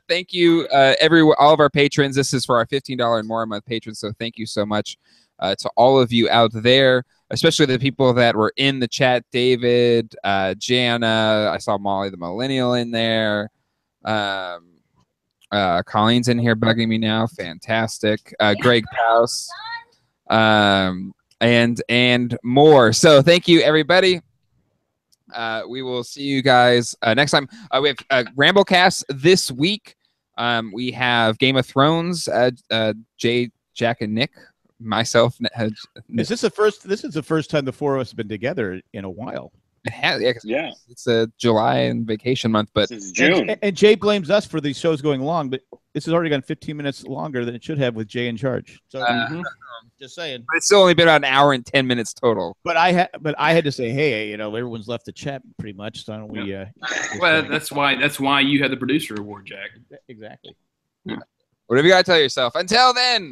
Thank you, all of our patrons. This is for our $15 and more a month patrons. So thank you so much to all of you out there, especially the people that were in the chat. David, Jana, I saw Molly the Millennial in there. Colleen's in here bugging me now. Fantastic. Greg House. And more. So thank you, everybody. We will see you guys next time. We have Ramblecast this week. We have Game of Thrones. Jay, Jack, and Nick. Myself. Is this the first? This is the first time the four of us have been together in a while. It has, Yeah. It's a July and vacation month, but It's June. And Jay blames us for these shows going long, but this has already gone 15 minutes longer than it should have with Jay in charge. So just saying. But it's still only been about an hour and 10 minutes total. But I had to say, hey, everyone's left the chat pretty much. So don't we? Well, that's why you had the producer award, Jack. Exactly. Whatever you gotta tell yourself. Until then,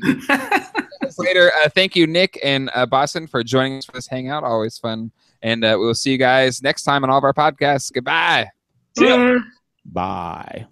later. Thank you, Nick and Boston, for joining us for this hangout. Always fun. And we'll see you guys next time on all of our podcasts. Goodbye. See ya. Bye.